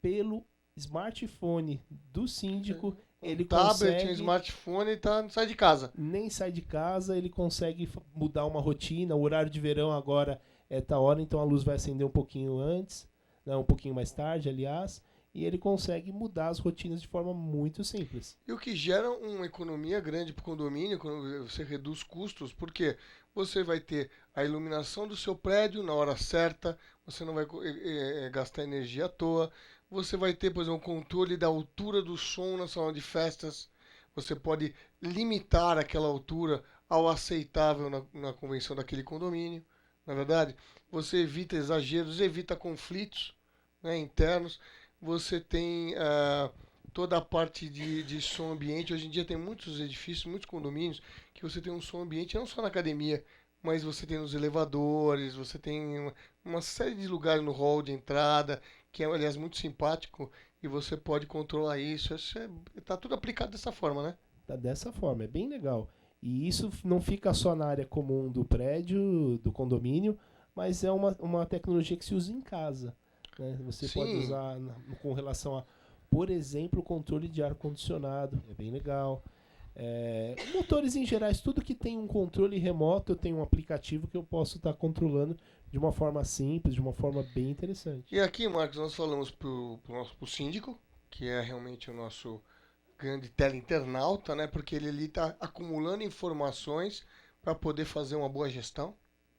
Pelo smartphone do síndico, ele tablet, consegue... smartphone, não sai de casa. Nem sai de casa, ele consegue mudar uma rotina. O horário de verão agora é tal hora, então a luz vai acender um pouquinho antes, né, um pouquinho mais tarde, aliás. E ele consegue mudar as rotinas de forma muito simples. E o que gera uma economia grande para o condomínio, quando você reduz custos, porque você vai ter a iluminação do seu prédio na hora certa, você não vai gastar energia à toa, você vai ter, por exemplo, o controle da altura do som na sala de festas, você pode limitar aquela altura ao aceitável na convenção daquele condomínio, na verdade. Você evita exageros, evita conflitos, né, internos. Você tem toda a parte de som ambiente. Hoje em dia tem muitos edifícios, muitos condomínios, que você tem um som ambiente não só na academia, mas você tem nos elevadores, você tem uma série de lugares no hall de entrada, que é, aliás, muito simpático, e você pode controlar isso. Está tudo aplicado dessa forma, né? Tá dessa forma, é bem legal. E isso não fica só na área comum do prédio, do condomínio, mas é uma tecnologia que se usa em casa. Né? Você Sim. pode usar com relação a, por exemplo, o controle de ar-condicionado, é bem legal. Motores em geral, tudo que tem um controle remoto, eu tenho um aplicativo que eu posso estar controlando de uma forma simples, de uma forma bem interessante. E aqui, Marcos, nós falamos pro síndico, que é realmente o nosso grande teleinternauta, né? Porque ele está acumulando informações para poder fazer uma boa gestão,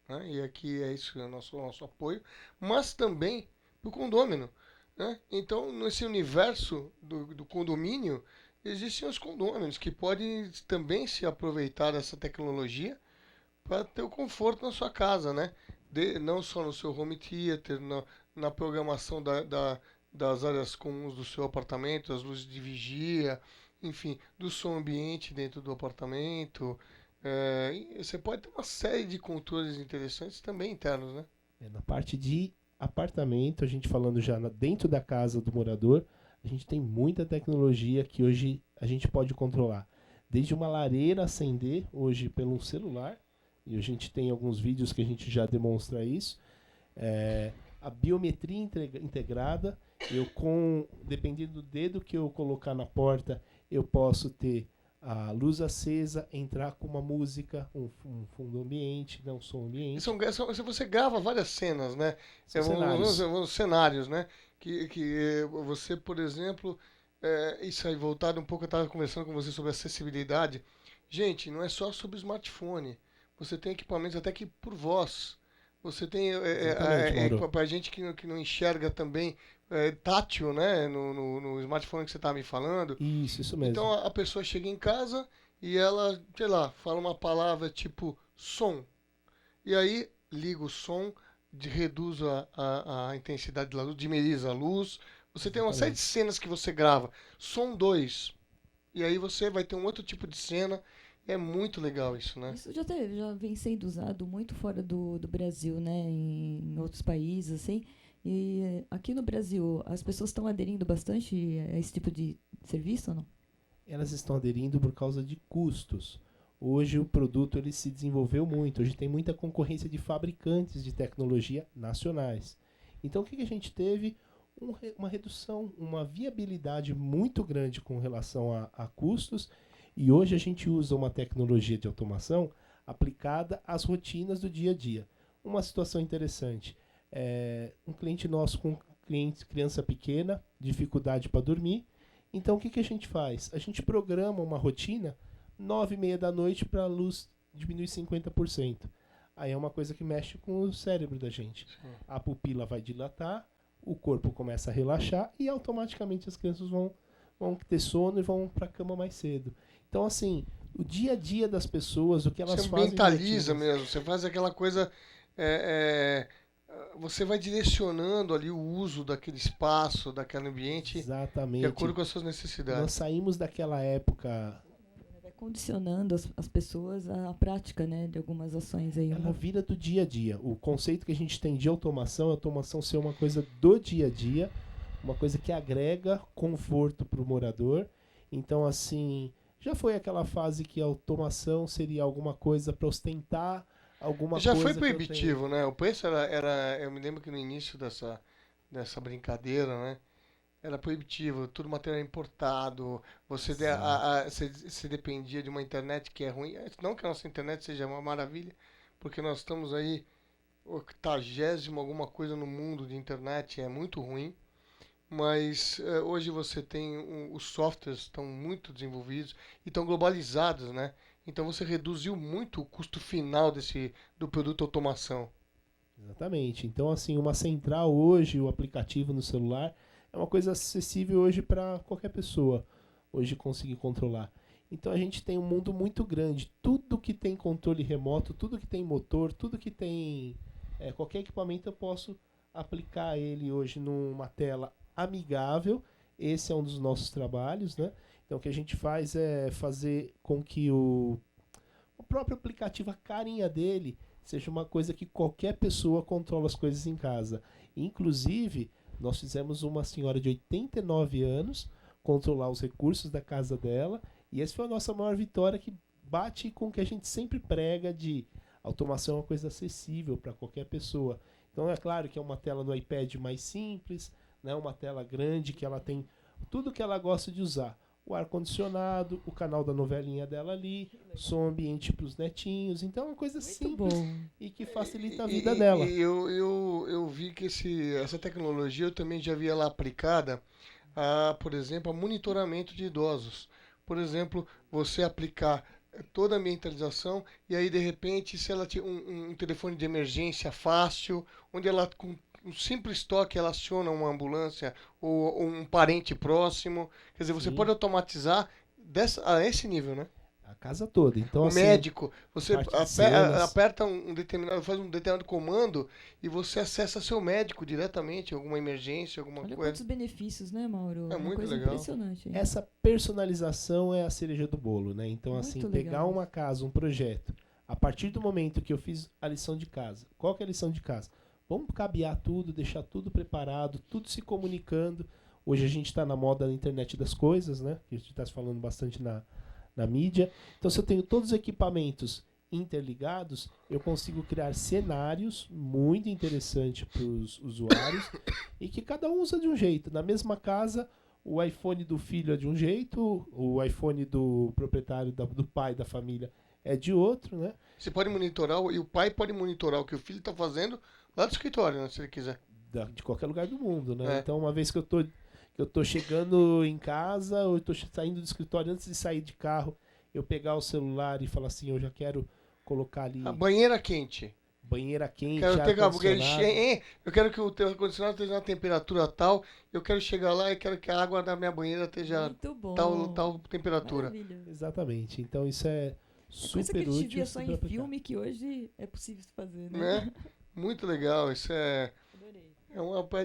né? E aqui é isso, é o nosso apoio. Mas também do condômino, né? Então, nesse universo do condomínio, existem os condôminos que podem também se aproveitar dessa tecnologia para ter o conforto na sua casa, né? Não só no seu home theater, na programação das áreas comuns do seu apartamento, as luzes de vigia, enfim, do som ambiente dentro do apartamento. Você pode ter uma série de controles interessantes também internos, né? Na parte de apartamento, a gente falando já dentro da casa do morador, a gente tem muita tecnologia que hoje a gente pode controlar. Desde uma lareira acender, hoje pelo celular, e a gente tem alguns vídeos que a gente já demonstra isso. A biometria integrada, dependendo do dedo que eu colocar na porta, eu posso ter a luz acesa, entrar com uma música, um fundo ambiente, um som ambiente. Você grava várias cenas, né? Cenários, né? Que você, por exemplo, isso aí voltado um pouco, eu estava conversando com você sobre acessibilidade. Gente, não é só sobre o smartphone. Você tem equipamentos até que por voz. Você tem para gente que não enxerga também tátil, né? No smartphone que você estava me falando. Isso mesmo. Então a pessoa chega em casa e ela, sei lá, fala uma palavra tipo som. E aí liga o som, reduz a intensidade da luz, diminui a luz. Você tem uma série de cenas que você grava. Som 2. E aí você vai ter um outro tipo de cena. É muito legal isso, né? Isso já vem sendo usado muito fora do Brasil, né? Em outros países, assim. E aqui no Brasil, as pessoas estão aderindo bastante a esse tipo de serviço ou não? Elas estão aderindo por causa de custos. Hoje o produto ele se desenvolveu muito. Hoje tem muita concorrência de fabricantes de tecnologia nacionais. Então o que a gente teve? Uma redução, uma viabilidade muito grande com relação a custos. E hoje a gente usa uma tecnologia de automação aplicada às rotinas do dia a dia. Uma situação interessante. Um cliente nosso com criança pequena, dificuldade para dormir. Então o que a gente faz? A gente programa uma rotina 9h30 da noite para a luz diminuir 50%. Aí é uma coisa que mexe com o cérebro da gente. Sim. A pupila vai dilatar, o corpo começa a relaxar e automaticamente as crianças vão vão ter sono e vão para a cama mais cedo. Então, assim, o dia a dia das pessoas, o que elas Você fazem... ambientaliza mesmo, você faz aquela coisa... você vai direcionando ali o uso daquele espaço, daquele ambiente, Exatamente. de acordo com as suas necessidades. Nós saímos daquela época... Vai condicionando as pessoas à prática, né, de algumas ações aí. Ela vira do dia a dia. O conceito que a gente tem de automação é a automação ser uma coisa do dia a dia, uma coisa que agrega conforto para o morador. Então, assim, já foi aquela fase que a automação seria alguma coisa para ostentar alguma Já coisa. foi proibitivo, né? O preço eu me lembro que no início dessa brincadeira, né? Era proibitivo, tudo material importado, você dependia de uma internet que é ruim. Não que a nossa internet seja uma maravilha, porque nós estamos aí 80º alguma coisa no mundo de internet, é muito ruim. Mas hoje você tem os softwares estão muito desenvolvidos e estão globalizados, né? Então você reduziu muito o custo final do produto automação. Exatamente. Então, assim, uma central hoje, o aplicativo no celular, é uma coisa acessível hoje para qualquer pessoa hoje conseguir controlar. Então a gente tem um mundo muito grande. Tudo que tem controle remoto, tudo que tem motor, tudo que tem qualquer equipamento, eu posso aplicar ele hoje numa tela amigável. Esse é um dos nossos trabalhos, né? Então o que a gente faz é fazer com que o próprio aplicativo, a carinha dele, seja uma coisa que qualquer pessoa controla as coisas em casa. Inclusive, nós fizemos uma senhora de 89 anos controlar os recursos da casa dela, e essa foi a nossa maior vitória, que bate com o que a gente sempre prega de automação é uma coisa acessível para qualquer pessoa. Então é claro que é uma tela no iPad mais simples, né, uma tela grande que ela tem tudo que ela gosta de usar. O ar-condicionado, o canal da novelinha dela ali, som ambiente para os netinhos. Então é uma coisa simples e que facilita a vida dela. E eu vi que essa tecnologia eu também já vi ela aplicada a, por exemplo, a monitoramento de idosos. Por exemplo, você aplicar toda a ambientalização e aí de repente, se ela tiver um telefone de emergência fácil, onde ela com um simples toque ela aciona uma ambulância ou um parente próximo. Quer dizer, você pode automatizar a esse nível, né? A casa toda. Então, o assim, médico, você aperta faz um determinado comando e você acessa seu médico diretamente, alguma emergência, alguma Olha coisa. quantos benefícios, né, Mauro? É uma muito coisa legal. Impressionante. Hein? Essa personalização é a cereja do bolo, né? Então, Muito assim, legal. pegar uma casa, um projeto, a partir do momento que eu fiz a lição de casa. Qual que é a lição de casa? Vamos cabear tudo, deixar tudo preparado, tudo se comunicando. Hoje a gente está na moda da internet das coisas, né? Que a gente está falando bastante na mídia. Então, se eu tenho todos os equipamentos interligados, eu consigo criar cenários muito interessantes para os usuários e que cada um usa de um jeito. Na mesma casa, o iPhone do filho é de um jeito, o iPhone do proprietário, do pai da família é de outro, né? Você pode monitorar, e o pai pode monitorar o que o filho está fazendo lá do escritório, né, se ele quiser. De qualquer lugar do mundo, né? É. Então, uma vez que eu tô chegando em casa, ou eu tô saindo do escritório, antes de sair de carro, eu pegar o celular e falar assim, eu já quero colocar ali A banheira quente. banheira quente, Eu quero que o teu ar-condicionado esteja na temperatura tal, eu quero chegar lá e quero que a água da minha banheira esteja Muito bom. tal temperatura. Maravilha. Exatamente. Então isso é Coisa que super a gente útil. via só super em aplicável. filme que hoje é possível fazer, né? Né? Muito legal, isso é... Adorei.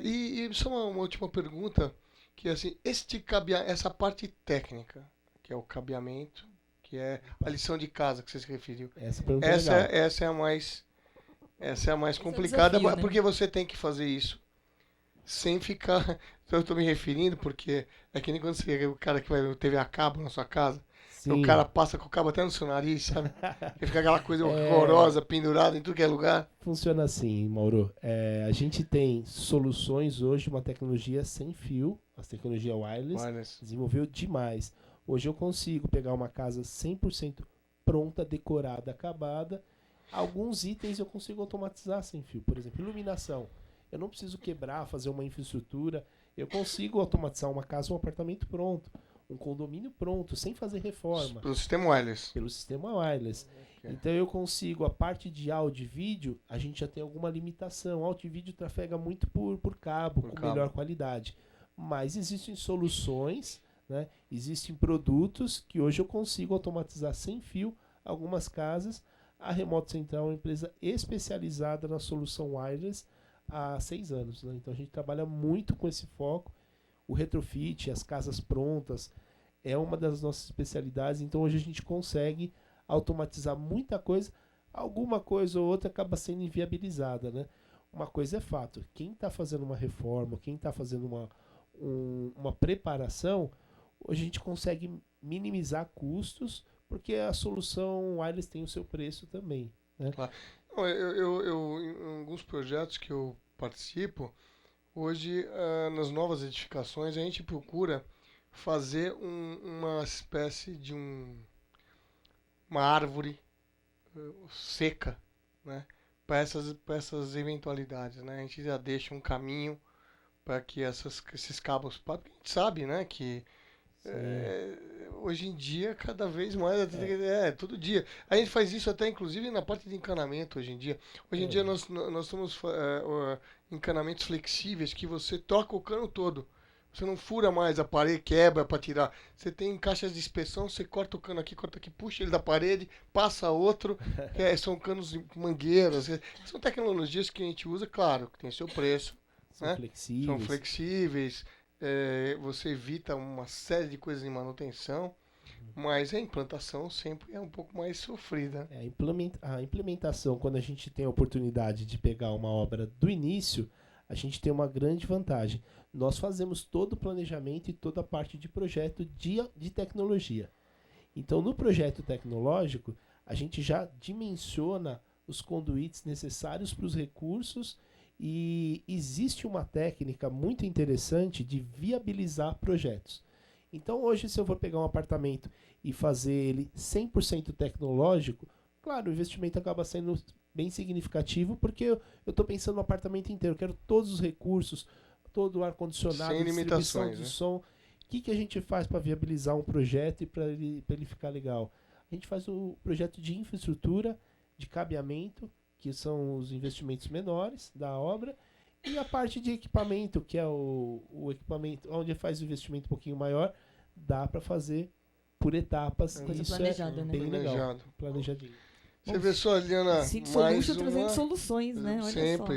E só uma última pergunta, que é assim, essa parte técnica, que é o cabeamento, que é a lição de casa que você se referiu. Essa pergunta é legal. Essa é a mais Esse é o complicada, desafio, né? porque você tem que fazer isso sem ficar... Eu estou me referindo porque é que nem quando você, o cara que vai ver TV a cabo na sua casa, Sim. o cara passa com o cabo até no seu nariz, sabe? E fica aquela coisa horrorosa, pendurada em tudo que é lugar. Funciona assim, Mauro. A gente tem soluções hoje, uma tecnologia sem fio, a tecnologia wireless, desenvolveu demais. Hoje eu consigo pegar uma casa 100% pronta, decorada, acabada. Alguns itens eu consigo automatizar sem fio. Por exemplo, iluminação. Eu não preciso quebrar, fazer uma infraestrutura. Eu consigo automatizar uma casa, um apartamento pronto. Um condomínio pronto, sem fazer reforma. Pelo sistema wireless. Pelo sistema wireless. Ok. Então eu consigo, a parte de áudio e vídeo, a gente já tem alguma limitação. Áudio e vídeo trafega muito por cabo, com melhor qualidade. Mas existem soluções, né? Existem produtos que hoje eu consigo automatizar sem fio algumas casas. A Remoto Central é uma empresa especializada na solução wireless há 6 anos, né? Então a gente trabalha muito com esse foco. O retrofit, as casas prontas, é uma das nossas especialidades. Então hoje a gente consegue automatizar muita coisa. Alguma coisa ou outra acaba sendo inviabilizada, né? Uma coisa é fato, quem está fazendo uma reforma, quem está fazendo uma preparação, hoje a gente consegue minimizar custos, porque a solução wireless tem o seu preço também, né? Claro. Não, em alguns projetos que eu participo, hoje, nas novas edificações, a gente procura fazer uma espécie de uma árvore seca, né? Para essas eventualidades, né? A gente já deixa um caminho para que esses cabos... Porque a gente sabe, né, que hoje em dia, cada vez mais, todo dia. A gente faz isso até, inclusive, na parte de encanamento hoje em dia. Hoje em dia nós temos encanamentos flexíveis que você troca o cano todo. Você não fura mais a parede, quebra para tirar. Você tem caixas de inspeção, você corta o cano aqui, corta aqui, puxa ele da parede, passa outro. São canos de mangueiras. São tecnologias que a gente usa, claro, que tem seu preço. São, né? Flexíveis. São flexíveis. Você evita uma série de coisas de manutenção, mas a implantação sempre é um pouco mais sofrida. A implementação, quando a gente tem a oportunidade de pegar uma obra do início, a gente tem uma grande vantagem. Nós fazemos todo o planejamento e toda a parte de projeto de tecnologia. Então, no projeto tecnológico, a gente já dimensiona os conduítes necessários para os recursos e existe uma técnica muito interessante de viabilizar projetos. Então, hoje, se eu for pegar um apartamento e fazer ele 100% tecnológico, claro, o investimento acaba sendo bem significativo, porque eu estou pensando no apartamento inteiro, eu quero todos os recursos, todo o ar-condicionado, sem distribuição limitações, de né? som. O que a gente faz para viabilizar um projeto e para ele ficar legal? A gente faz o projeto de infraestrutura, de cabeamento, que são os investimentos menores da obra, e a parte de equipamento, que é o equipamento onde faz o investimento um pouquinho maior, dá para fazer por etapas. Coisa Isso planejada, é né? bem legal. Planejadinho. Você vê só, Liana, mais uma... trazendo soluções, né? Olha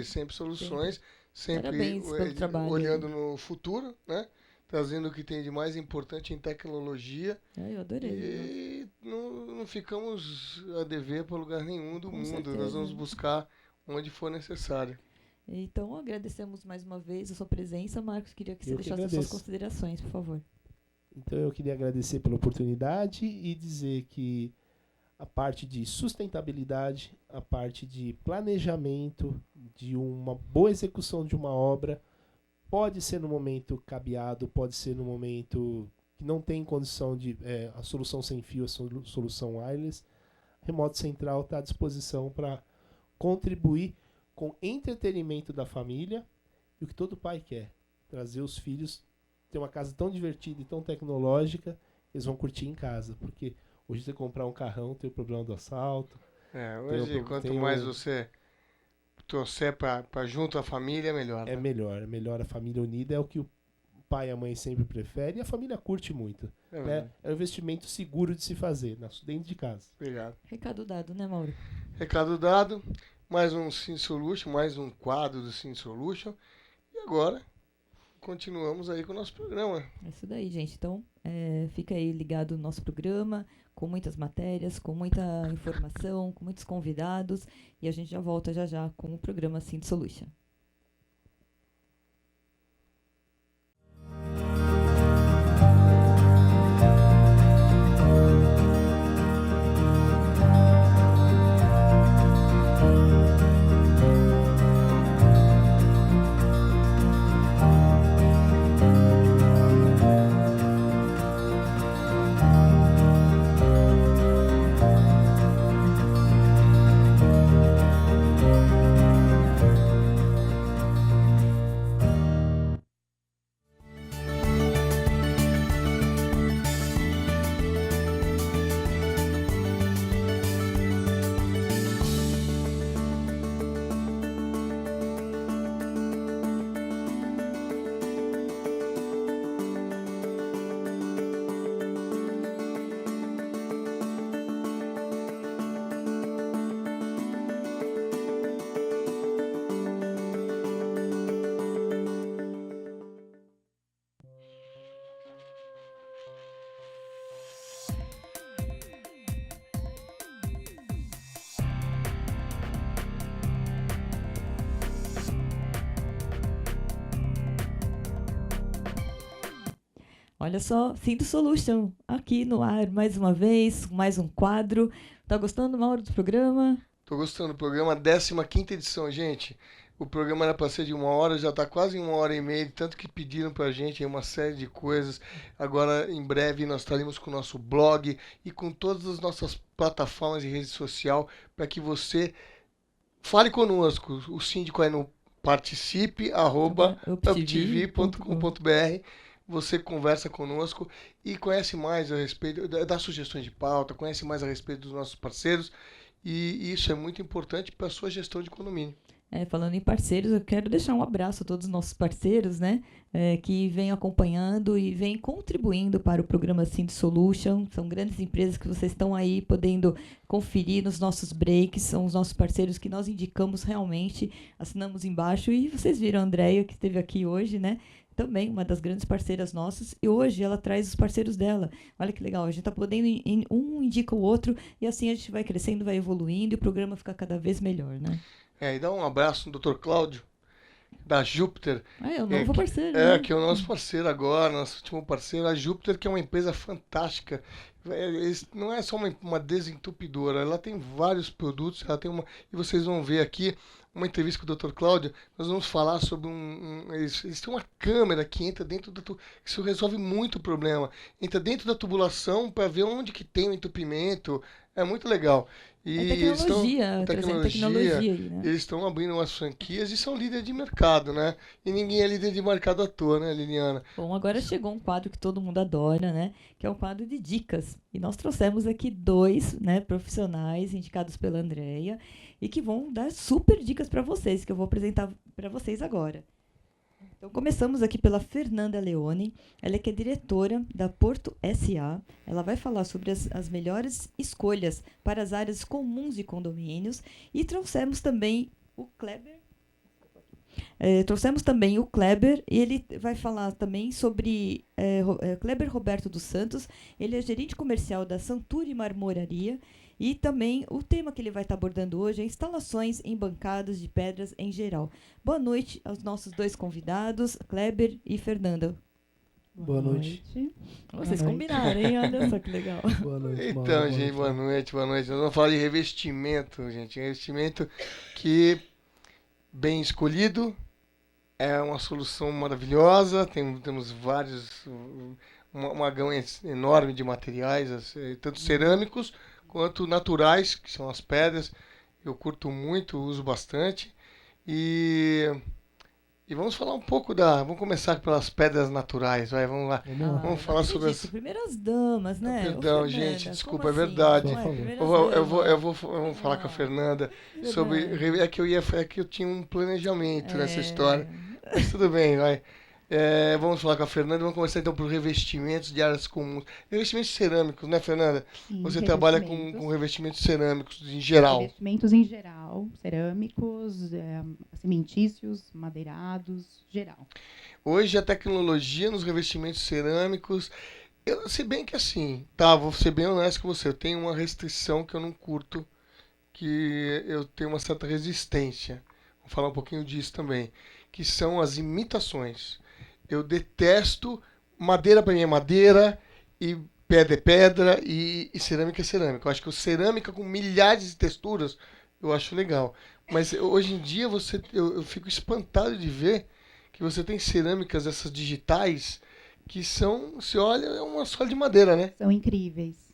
sempre soluções, sempre Parabéns pelo trabalho. olhando no futuro, né? Trazendo o que tem de mais importante em tecnologia. Eu adorei. E não ficamos a dever para lugar nenhum do Com mundo. certeza. Nós vamos buscar onde for necessário. Então, agradecemos mais uma vez a sua presença, Marcos. Queria que você Eu que deixasse as suas agradeço. considerações, por favor. Então eu queria agradecer pela oportunidade e dizer que a parte de sustentabilidade, a parte de planejamento, de uma boa execução de uma obra, pode ser no momento cabeado, pode ser no momento que não tem condição de a solução sem fio, a solução wireless. Remoto Central está à disposição para contribuir com entretenimento da família e o que todo pai quer, trazer os filhos, ter uma casa tão divertida e tão tecnológica, eles vão curtir em casa, porque hoje você comprar um carrão tem o problema do assalto. Hoje, quanto mais você torcer para junto à família, melhor. É né? melhor a família unida, é o que o pai e a mãe sempre preferem, e a família curte muito. Né? É um investimento seguro de se fazer, dentro de casa. Obrigado. Recado dado, né, Mauro? Recado dado, mais um Sim Solution, mais um quadro do Sim Solution. E agora, continuamos aí com o nosso programa. É isso daí, gente. Então, fica aí ligado no nosso programa, com muitas matérias, com muita informação, com muitos convidados. E a gente já volta já com o programa Sim Solution. Olha só, Cindy Solution, aqui no ar, mais uma vez, mais um quadro. Tá gostando, Mauro, do programa? Tô gostando do programa, 15ª edição, gente. O programa era para ser de 1 hora, já está quase em 1 hora e meia, de tanto que pediram para a gente aí uma série de coisas. Agora, em breve, nós estaremos com o nosso blog e com todas as nossas plataformas e redes sociais para que você fale conosco. O síndico é no participe@uptv.com.br. Você conversa conosco e conhece mais a respeito, dá sugestões de pauta, conhece mais a respeito dos nossos parceiros. E isso é muito importante para a sua gestão de condomínio. Falando em parceiros, eu quero deixar um abraço a todos os nossos parceiros, né? Que vêm acompanhando e vêm contribuindo para o programa Cindy Solution. São grandes empresas que vocês estão aí podendo conferir nos nossos breaks. São os nossos parceiros que nós indicamos realmente, assinamos embaixo. E vocês viram a Andréia, que esteve aqui hoje, né? Também uma das grandes parceiras nossas, e hoje ela traz os parceiros dela. Olha que legal, a gente está podendo, um indica o outro, e assim a gente vai crescendo, vai evoluindo, e o programa fica cada vez melhor, né? E dá um abraço no Dr. Cláudio, da Júpiter. É o novo parceiro. Que é o nosso parceiro agora, nosso último parceiro, a Júpiter, que é uma empresa fantástica. Não é só uma desentupidora, ela tem vários produtos, ela tem e vocês vão ver aqui uma entrevista com o Dr. Cláudio, nós vamos falar sobre eles têm uma câmera que entra dentro isso resolve muito o problema. Entra dentro da tubulação para ver onde que tem o entupimento. É muito legal. E trazendo tecnologia aí, né? Eles estão abrindo umas franquias e são líderes de mercado, né? E ninguém é líder de mercado à toa, né, Liliana? Bom, agora chegou um quadro que todo mundo adora, né? Que é um quadro de dicas. E nós trouxemos aqui 2, né, profissionais indicados pela Andréia e que vão dar super dicas para vocês, que eu vou apresentar para vocês agora. Então, começamos aqui pela Fernanda Leone, ela que é diretora da Porto SA. Ela vai falar sobre as melhores escolhas para as áreas comuns de condomínios. E trouxemos também o Kleber. E ele vai falar também sobre Kleber Roberto dos Santos. Ele é gerente comercial da Santuri Marmoraria. E também o tema que ele vai estar abordando hoje é instalações em bancadas de pedras em geral. Boa noite aos nossos 2 convidados, Kleber e Fernanda. Boa noite. Vocês combinaram, hein? Olha só que legal. Boa noite. Então, gente, boa noite. Nós vamos falar de revestimento, gente. Revestimento que, bem escolhido, é uma solução maravilhosa. Temos uma gama enorme de materiais, tanto cerâmicos quanto naturais, que são as pedras. Eu curto muito, uso bastante. E vamos falar um pouco vamos começar pelas pedras naturais, vai, vamos lá. Vamos falar sobre as primeiras damas, né? Perdão, Fernanda, gente, desculpa, assim? é verdade. Vamos falar com a Fernanda sobre que eu tinha um planejamento nessa história. Mas tudo bem, vai. Vamos falar com a Fernanda. Vamos começar então por revestimentos de áreas comuns. Revestimentos cerâmicos, né, Fernanda? Sim, você trabalha com revestimentos cerâmicos em geral. Revestimentos em geral, cerâmicos, cimentícios, madeirados, geral. Hoje a tecnologia nos revestimentos cerâmicos, se bem que assim, vou ser bem honesto com você, eu tenho uma restrição que eu não curto, que eu tenho uma certa resistência. Vou falar um pouquinho disso também, que são as imitações. Eu detesto madeira, para mim é madeira, e pedra é pedra, e cerâmica é cerâmica. Eu acho que cerâmica com milhares de texturas, eu acho legal. Mas hoje em dia eu fico espantado de ver que você tem cerâmicas, essas digitais, que se olha, é uma só de madeira, né? São incríveis.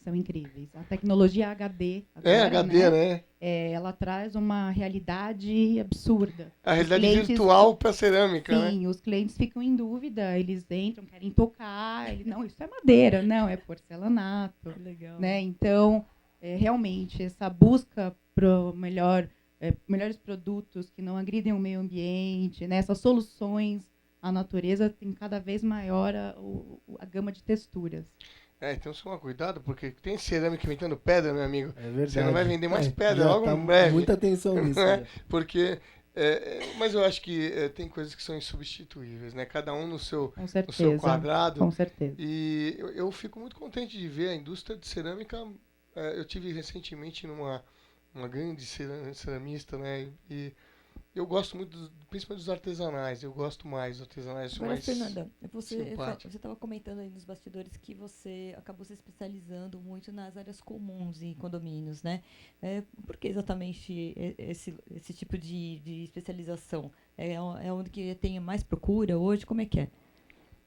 A tecnologia HD. Agora, HD, né? Ela traz uma realidade absurda. A realidade virtual para cerâmica, né? Sim, os clientes ficam em dúvida, eles entram, querem tocar, não, isso é madeira, não, é porcelanato. Legal. Né? Então, realmente, essa busca por melhores produtos que não agridem o meio ambiente, né? Essas soluções à natureza tem cada vez maior a gama de texturas. Então toma cuidado, porque tem cerâmica inventando pedra, meu amigo. É verdade. Você não vai vender mais pedra logo em breve. Muita atenção nisso. Né? Porque, mas eu acho que tem coisas que são insubstituíveis, né? Cada um no seu quadrado. Com certeza. E eu fico muito contente de ver a indústria de cerâmica. Eu tive recentemente numa grande ceramista, né? E Eu gosto muito, principalmente dos artesanais. Eu gosto mais dos artesanais. São Agora, mais Fernanda, você simpáticos. estava comentando aí nos bastidores que você acabou se especializando muito nas áreas comuns em condomínios, né? Por que exatamente esse tipo de especialização? É onde que tem mais procura hoje? Como é que é?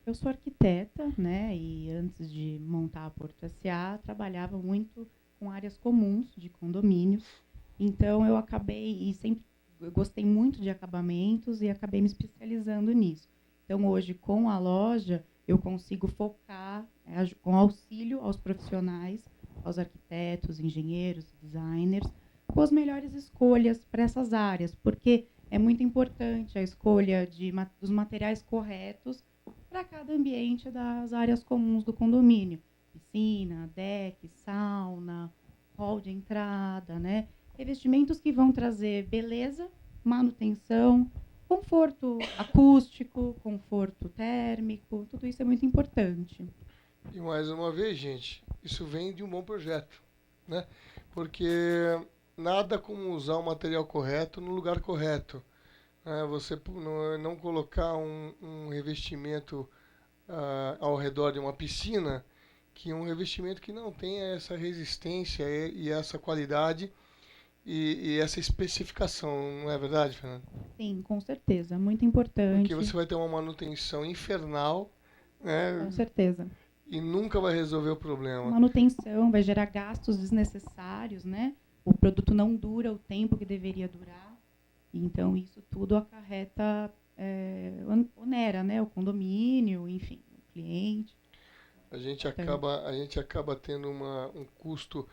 Eu sou arquiteta, né? E antes de montar a Porto SA, trabalhava muito com áreas comuns de condomínios. Então, eu acabei, e sempre eu gostei muito de acabamentos e acabei me especializando nisso. Então, hoje, com a loja, eu consigo focar com auxílio aos profissionais, aos arquitetos, engenheiros, designers, com as melhores escolhas para essas áreas, porque é muito importante a escolha dos materiais corretos para cada ambiente das áreas comuns do condomínio. Piscina, deck, sauna, hall de entrada, né? Revestimentos que vão trazer beleza, manutenção, conforto acústico, conforto térmico, tudo isso é muito importante. E mais uma vez, gente, isso vem de um bom projeto, né? Porque nada como usar o material correto no lugar correto. Você não colocar um revestimento ao redor de uma piscina, que é um revestimento que não tenha essa resistência e essa qualidade e essa especificação, não é verdade, Fernanda? Sim, com certeza, muito importante. Porque você vai ter uma manutenção infernal, né? Com certeza. E nunca vai resolver o problema. Manutenção vai gerar gastos desnecessários, né? O produto não dura o tempo que deveria durar. Então, isso tudo acarreta, onera, né? O condomínio, enfim, o cliente. A gente acaba tendo um custo,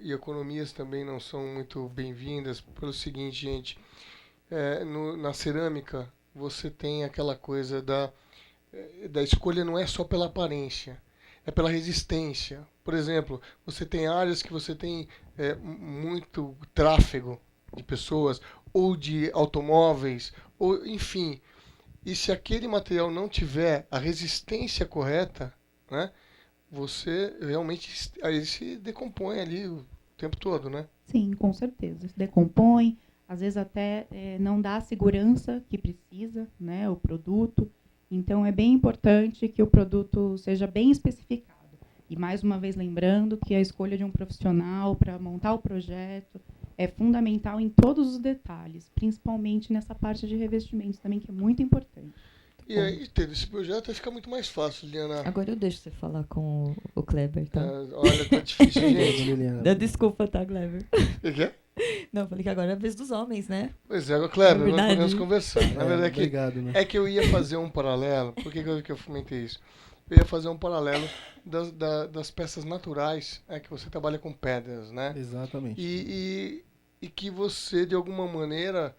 e economias também não são muito bem-vindas pelo seguinte, gente. Na cerâmica, você tem aquela coisa da escolha, não é só pela aparência, é pela resistência. Por exemplo, você tem áreas que você tem muito tráfego de pessoas, ou de automóveis, ou enfim. E se aquele material não tiver a resistência correta, né, você realmente aí se decompõe ali o tempo todo, né? Sim, com certeza. Se decompõe, às vezes até não dá a segurança que precisa, né, o produto. Então, é bem importante que o produto seja bem especificado. E, mais uma vez, lembrando que a escolha de um profissional para montar o projeto é fundamental em todos os detalhes, principalmente nessa parte de revestimentos também, que é muito importante. E aí, tendo esse projeto, vai ficar muito mais fácil, Liana. Agora eu deixo você falar com o Kleber, tá? Olha, tá difícil, gente. Dá desculpa, tá, Kleber? O quê? Não, eu falei que agora é a vez dos homens, né? Pois é, Kleber, É nós podemos conversar. Na verdade, obrigado, né? é que eu ia fazer um paralelo. Por que eu fomentei isso? Eu ia fazer um paralelo das peças naturais, que você trabalha com pedras, né? Exatamente. E que você, de alguma maneira,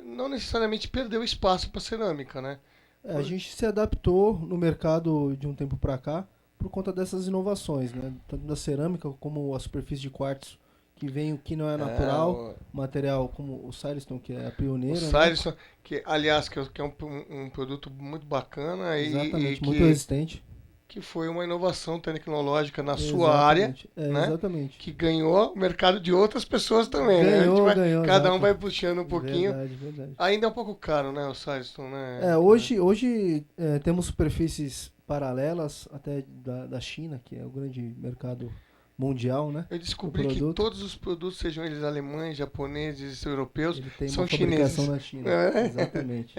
não necessariamente perdeu espaço para cerâmica, né? A gente se adaptou no mercado de um tempo para cá por conta dessas inovações, né? Tanto da cerâmica como a superfície de quartzo, que vem o que não é natural, material como o Silestone, que é a pioneira. O Silestone, né? Que aliás, que é um produto muito bacana. Exatamente, e muito resistente. Que foi uma inovação tecnológica na sua área, né? Exatamente. Que ganhou o mercado de outras pessoas também, ganhou, né? ganhou, cada um vai puxando um pouquinho. Verdade. Ainda é um pouco caro, né, o Silestone, né? Hoje temos superfícies paralelas até da China, que é o grande mercado mundial, né? Eu descobri que todos os produtos, sejam eles alemães, japoneses, europeus, são chineses. Na China. Exatamente.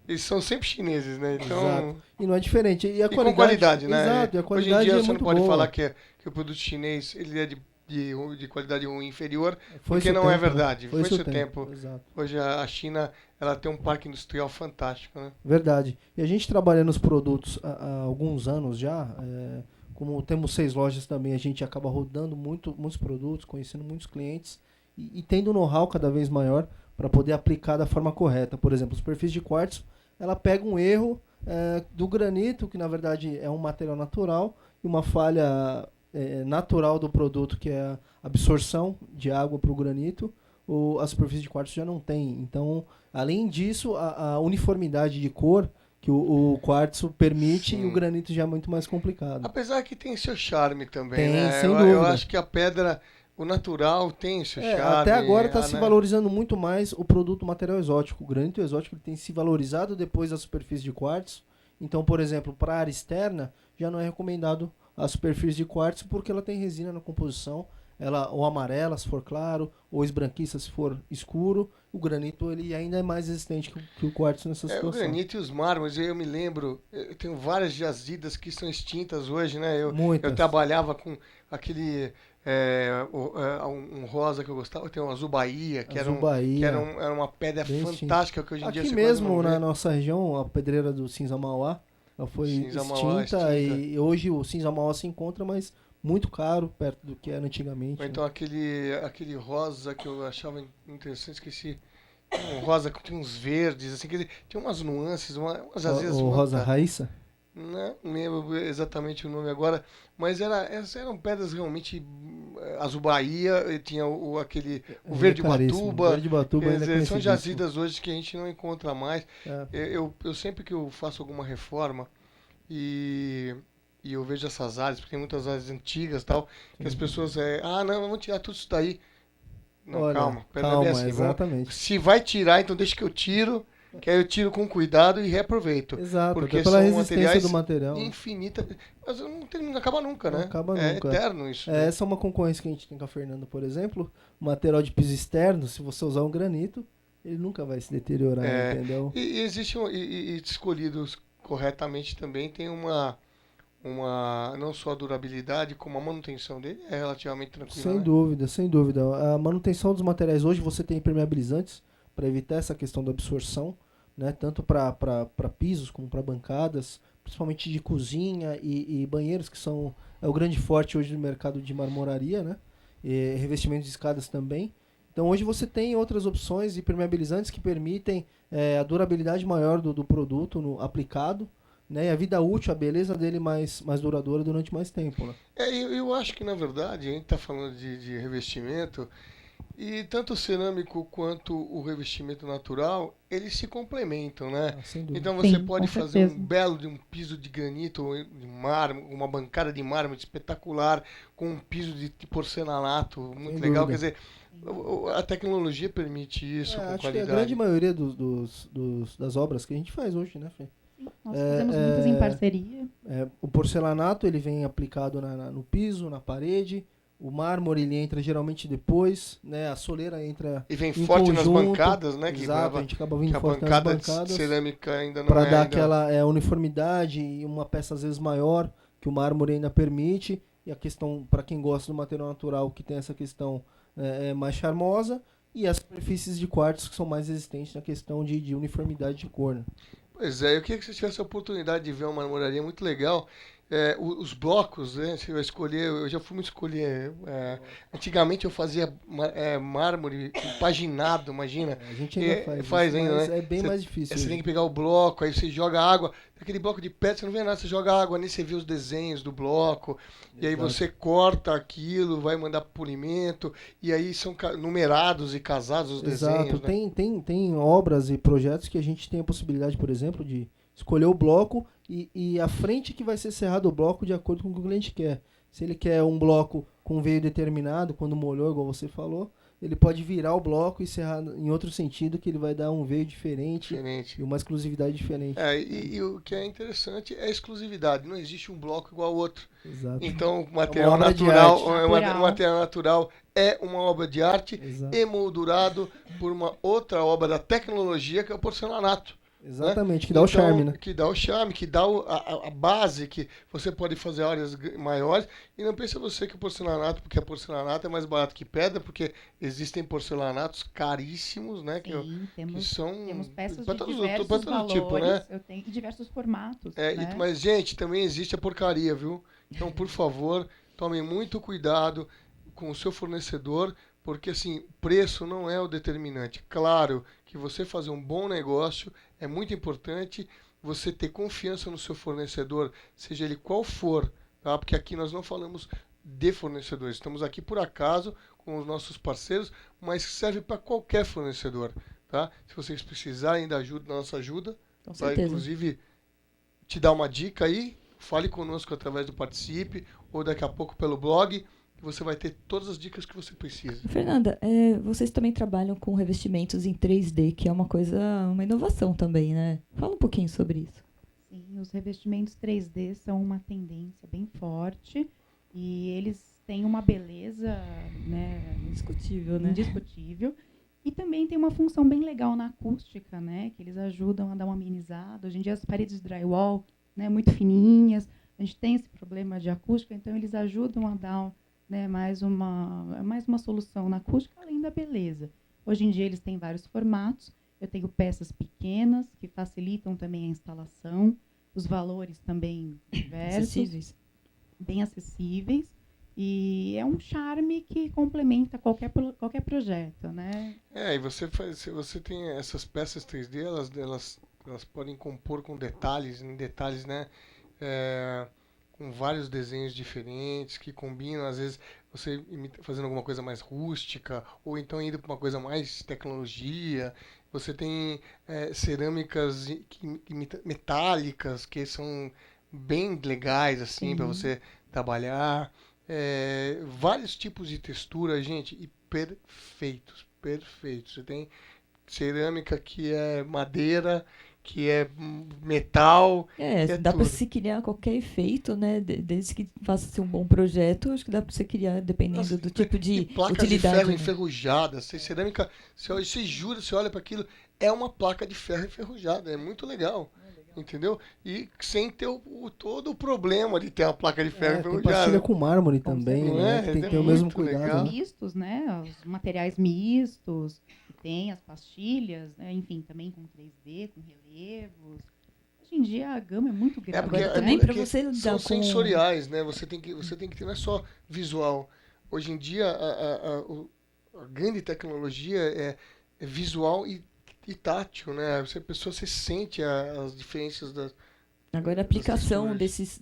Eles são sempre chineses, né? Então, exato. E não é diferente. E com qualidade, né? Exato, e a qualidade hoje em dia você não pode boa. falar que o produto chinês ele é de qualidade inferior, foi porque não tempo, é verdade. Né? Foi seu tempo. Exato. Hoje a China ela tem um parque industrial fantástico, né? Verdade. E a gente trabalha nos produtos há alguns anos já. Como temos 6 lojas também, a gente acaba rodando muitos produtos, conhecendo muitos clientes e tendo um know-how cada vez maior para poder aplicar da forma correta. Por exemplo, a superfície de quartzo, ela pega um erro do granito, que na verdade é um material natural, e uma falha natural do produto, que é a absorção de água para o granito, a superfície de quartzo já não tem. Então, além disso, a uniformidade de cor que o quartzo permite, sim, e o granito já é muito mais complicado. Apesar que tem seu charme também, tem, né? Sem dúvida. Eu acho que a pedra, o natural tem o seu charme. Até agora está se né? valorizando muito mais o produto material exótico. O granito exótico ele tem se valorizado depois da superfície de quartzo. Então, por exemplo, para a área externa, já não é recomendado a superfície de quartzo porque ela tem resina na composição. Ela ou amarela, se for claro, ou esbranquiça, se for escuro. O granito ele ainda é mais resistente que o quartzo nessa situação. O granito e os mármores, eu me lembro, eu tenho várias jazidas que são extintas hoje, né? Eu trabalhava com aquele, um rosa que eu gostava, tem um azul Bahia, que era uma pedra bem fantástica que hoje em dia aqui mesmo na nossa região, a pedreira do Cinza Mauá, ela foi extinta e hoje o Cinza Mauá se encontra, mas muito caro, perto do que era antigamente. Ou então aquele rosa que eu achava interessante, esqueci. Um rosa que tinha uns verdes, assim, quer dizer, tinha umas nuances, umas às vezes... O rosa Raíssa? Não lembro exatamente o nome agora, mas eram pedras realmente... Azul Bahia, tinha o verde Batuba. Verde Batuba são jazidas hoje que a gente não encontra mais. Eu sempre que eu faço alguma reforma e eu vejo essas áreas, porque tem muitas áreas antigas e tal, que as pessoas não, vamos tirar tudo isso daí. Não, olha, calma, assim, exatamente. Se vai tirar, então deixa que eu tiro, que aí eu tiro com cuidado e reaproveito. Exato, porque pela resistência do material. Infinita, mas não acaba nunca, né? Não acaba nunca. É eterno isso. Essa é uma concorrência que a gente tem com a Fernanda, por exemplo. O material de piso externo, se você usar um granito, ele nunca vai se deteriorar, entendeu? E existe escolhidos corretamente também, tem uma não só a durabilidade, como a manutenção dele é relativamente tranquila. Sem dúvida, sem dúvida. A manutenção dos materiais hoje, você tem impermeabilizantes para evitar essa questão da absorção, né? Tanto para pisos como para bancadas, principalmente de cozinha e banheiros, que são o grande forte hoje no mercado de marmoraria, né? E revestimento de escadas também. Então hoje você tem outras opções de impermeabilizantes que permitem a durabilidade maior do produto aplicado, né, e a vida útil, a beleza dele mais duradoura durante mais tempo. Né? Eu acho que, na verdade, a gente está falando de revestimento, e tanto o cerâmico quanto o revestimento natural, eles se complementam, né? Então você pode fazer um belo de um piso de granito ou de mármore, uma bancada de mármore espetacular, com um piso de porcelanato muito legal. Quer dizer, a tecnologia permite isso com acho qualidade. Que a grande maioria das obras que a gente faz hoje, né, Fê? Nós fazemos muitas em parceria. O porcelanato ele vem aplicado no piso, na parede. O mármore ele entra geralmente depois, né? A soleira entra e vem forte nas bancadas, né? Exato, a gente acaba vindo forte nas bancadas. Cerâmica ainda não para dar aquela uniformidade e uma peça às vezes maior que o mármore ainda permite. E a questão, para quem gosta do material natural, que tem essa questão mais charmosa. E as superfícies de quartzo que são mais resistentes na questão de uniformidade de cor, né? Pois é, eu queria que você tivesse a oportunidade de ver uma marmoraria muito legal. Os blocos, né? Você vai escolher, eu já fui escolher. Antigamente eu fazia mármore paginado, imagina. A gente ainda faz ainda, né? É bem mais difícil. Você tem que pegar o bloco, aí você joga água. Aquele bloco de pedra, você não vê nada, você joga água, nem você vê os desenhos do bloco. E aí você corta aquilo, vai mandar pro polimento. E aí são numerados e casados os desenhos. Exato, né? Tem obras e projetos que a gente tem a possibilidade, por exemplo, de escolher o bloco e a frente que vai ser cerrado o bloco de acordo com o que o cliente quer. Se ele quer um bloco com veio determinado, quando molhou, igual você falou, ele pode virar o bloco e serrar em outro sentido, que ele vai dar um veio diferente. E uma exclusividade diferente. E o que é interessante é a exclusividade. Não existe um bloco igual ao outro. Exato. Então, o material natural é uma obra de arte. Exato. Emoldurado por uma outra obra da tecnologia, que é o porcelanato. Exatamente, né? Que dá o charme, né? Que dá o charme, que dá a base, que você pode fazer áreas maiores. E não pensa você que o porcelanato, porque a porcelanato é mais barato que pedra, porque existem porcelanatos caríssimos, né? Sim, que são temos peças para de diversos valores, tipo, né? Eu tenho diversos formatos. Né? Mas, gente, também existe a porcaria, viu? Então, por favor, tomem muito cuidado com o seu fornecedor, porque assim, o preço não é o determinante. Claro que você fazer um bom negócio é muito importante, você ter confiança no seu fornecedor, seja ele qual for, tá? Porque aqui nós não falamos de fornecedores, estamos aqui por acaso com os nossos parceiros, mas serve para qualquer fornecedor, tá? Se vocês precisarem da nossa ajuda, para inclusive te dar uma dica aí, fale conosco através do Participe ou daqui a pouco pelo blog, você vai ter todas as dicas que você precisa. Fernanda, vocês também trabalham com revestimentos em 3D, que é uma inovação também, né? Fala um pouquinho sobre isso. Sim, os revestimentos 3D são uma tendência bem forte e eles têm uma beleza, né, Indiscutível, né? indiscutível. E também tem uma função bem legal na acústica, né, que eles ajudam a dar uma amenizada. Hoje em dia as paredes de drywall, né, muito fininhas, a gente tem esse problema de acústica, então eles ajudam a dar, né, mais uma solução na acústica, além da beleza. Hoje em dia eles têm vários formatos. Eu tenho peças pequenas que facilitam também a instalação, os valores também diversos, bem acessíveis. E é um charme que complementa qualquer projeto, né? E você tem essas peças 3D, elas podem compor com detalhes, né? Com vários desenhos diferentes que combinam, às vezes você fazendo alguma coisa mais rústica, ou então indo para uma coisa mais tecnologia. Você tem cerâmicas metálicas que são bem legais assim para você trabalhar. Vários tipos de textura, gente, e perfeitos. Você tem cerâmica que é madeira, que é metal. Dá para se criar qualquer efeito, né? Desde que faça-se um bom projeto, acho que dá para você criar, dependendo do tipo de placas utilidade. De ferro enferrujadas. Cerâmica, você jura, você olha para aquilo, é uma placa de ferro enferrujada, é muito legal. Entendeu? E sem ter todo o problema de ter uma placa de ferro enferrujada. Tem pastilha com mármore também, né? Tem que ter o mesmo cuidado. Né? Mistos, né? Os materiais mistos, que tem as pastilhas, né? Enfim, também com 3D, com relevos. Hoje em dia a gama é muito grande. Também para você lidar são com sensoriais, né? Você tem que ter, não é só visual. Hoje em dia a grande tecnologia é visual e tátil, né? A pessoa se sente as diferenças das. Agora, a aplicação desses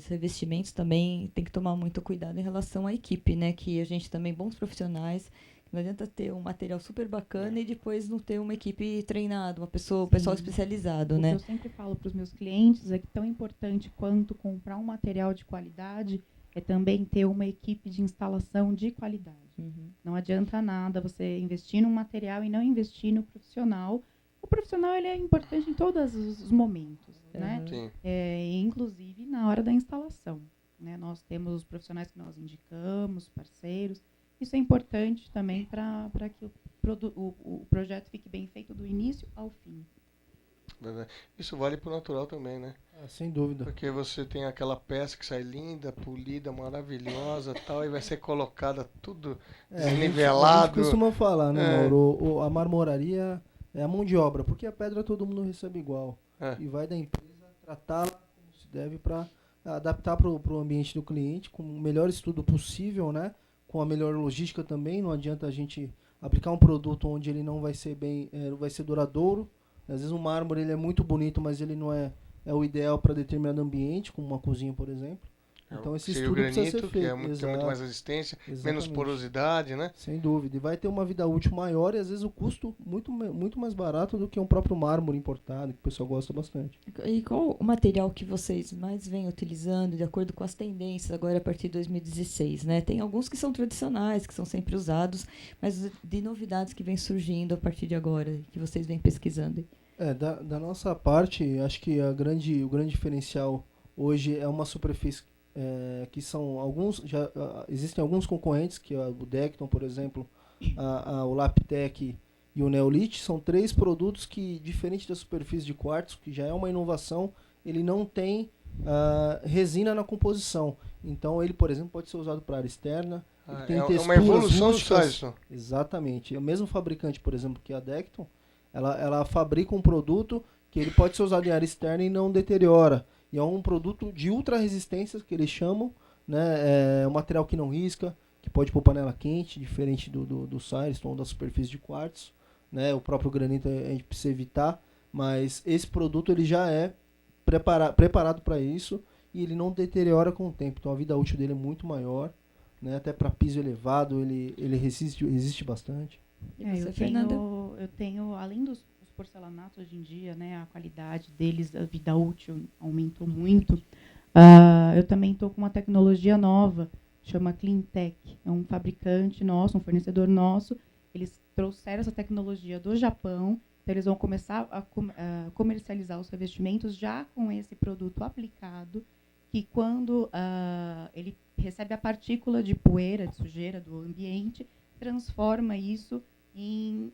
revestimentos também tem que tomar muito cuidado em relação à equipe, né? Que a gente também, bons profissionais, não adianta ter um material super bacana e depois não ter uma equipe treinada, um pessoal especializado, né? O que eu sempre falo para os meus clientes é que tão importante quanto comprar um material de qualidade é também ter uma equipe de instalação de qualidade. Não adianta nada você investir num material e não investir no profissional. O profissional ele é importante em todos os momentos, né? Inclusive na hora da instalação. Né? Nós temos os profissionais que nós indicamos, parceiros. Isso é importante também para que o projeto fique bem feito do início ao fim. Isso vale para o natural também, né? Sem dúvida. Porque você tem aquela peça que sai linda, polida, maravilhosa tal, e vai ser colocada tudo nivelado. A gente costuma falar, né, Mauro? A marmoraria é a mão de obra, porque a pedra todo mundo recebe igual. E vai da empresa tratá-la como se deve para adaptar para o ambiente do cliente, com o melhor estudo possível, né? Com a melhor logística também. Não adianta a gente aplicar um produto onde ele não vai ser vai ser duradouro. Às vezes o mármore ele é muito bonito, mas ele não é o ideal para determinado ambiente, como uma cozinha, por exemplo. Então esse estudo precisa ser feito. Que tem muito mais resistência, menos porosidade, né? Sem dúvida. E vai ter uma vida útil maior e às vezes o custo muito mais barato do que um próprio mármore importado, que o pessoal gosta bastante. E qual o material que vocês mais vêm utilizando de acordo com as tendências agora a partir de 2016, né? Tem alguns que são tradicionais, que são sempre usados, mas de novidades que vêm surgindo a partir de agora, que vocês vêm pesquisando. Da nossa parte, acho que o grande diferencial hoje é uma superfície que são alguns, existem alguns concorrentes, que é o Decton, por exemplo, o Laptec e o Neolith, são 3 produtos que, diferente da superfície de quartzo, que já é uma inovação, ele não tem resina na composição. Então ele, por exemplo, pode ser usado para área externa. Tem texturas uma evolução rústicas. Exatamente. O mesmo fabricante, por exemplo, que a Decton, ela fabrica um produto que ele pode ser usado em área externa e não deteriora. E é um produto de ultra resistência, que eles chamam, né? É um material que não risca, que pode pôr panela quente, diferente do Silestone ou da superfície de quartzo. Né? O próprio granito a gente precisa evitar, mas esse produto ele já é preparado para isso e ele não deteriora com o tempo. Então a vida útil dele é muito maior, né? Até para piso elevado ele resiste bastante. Eu tenho, além dos porcelanatos hoje em dia, né, a qualidade deles, a vida útil aumentou muito. Eu também estou com uma tecnologia nova chama Cleantech. É um fabricante nosso, um fornecedor nosso. Eles trouxeram essa tecnologia do Japão. Então, eles vão começar a comercializar os revestimentos já com esse produto aplicado, que quando ele recebe a partícula de poeira, de sujeira do ambiente, transforma isso em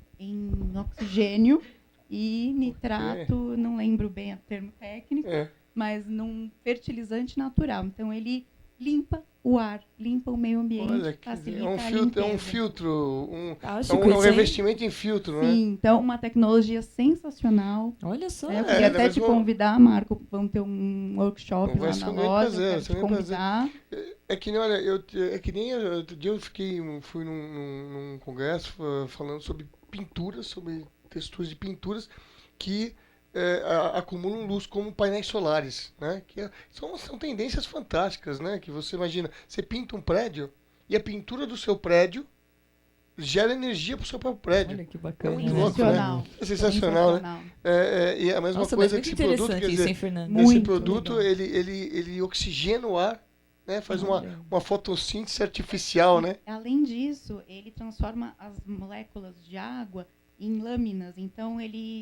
oxigênio e nitrato, não lembro bem o termo técnico, mas num fertilizante natural. Então, ele limpa o ar, limpa o meio ambiente, facilita é um filtro, Fantástico, um revestimento em filtro, né? Sim, então uma tecnologia sensacional. Olha só. Eu queria até te convidar, Marco, vamos ter um workshop lá na loja, eu quero te convidar. É que nem, olha, outro dia fui num congresso falando sobre pinturas, sobre texturas de pinturas que acumulam luz como painéis solares, né? Que são tendências fantásticas, né? Que você imagina, você pinta um prédio e a pintura do seu prédio gera energia para o seu próprio prédio. Olha que bacana. É muito louco, né? É sensacional, né? E a mesma coisa que esse produto, quer dizer, esse produto ele oxigena o ar, né? Faz uma fotossíntese artificial, né? Além disso, ele transforma as moléculas de água em lâminas, então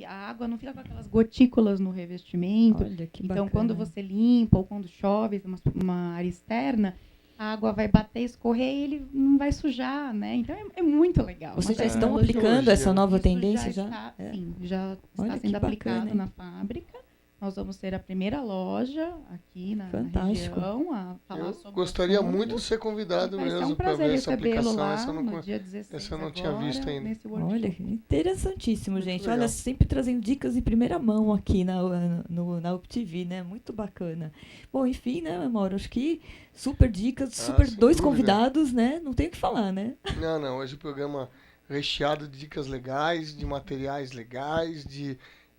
a água não fica com aquelas gotículas no revestimento. Olha, que então, bacana. quando você limpa ou quando chove uma área externa, a água vai bater, escorrer e ele não vai sujar, né? Então é muito legal. Vocês já estão aplicando essa nova tendência já? Sim, já Olha, está sendo aplicado bacana, na fábrica. Nós vamos ser a primeira loja aqui na região a falar sobre. Eu gostaria muito de ser convidado mesmo para ver essa aplicação. Lá, no dia 16 essa eu não tinha visto ainda. Olha, interessantíssimo, gente. Olha, sempre trazendo dicas em primeira mão aqui na UpTV, né? Muito bacana. Bom, enfim, né, Mauro? Acho que super dicas, super dois convidados, né? Não tem o que falar, né? Não. Hoje o programa recheado de dicas legais, de materiais legais, de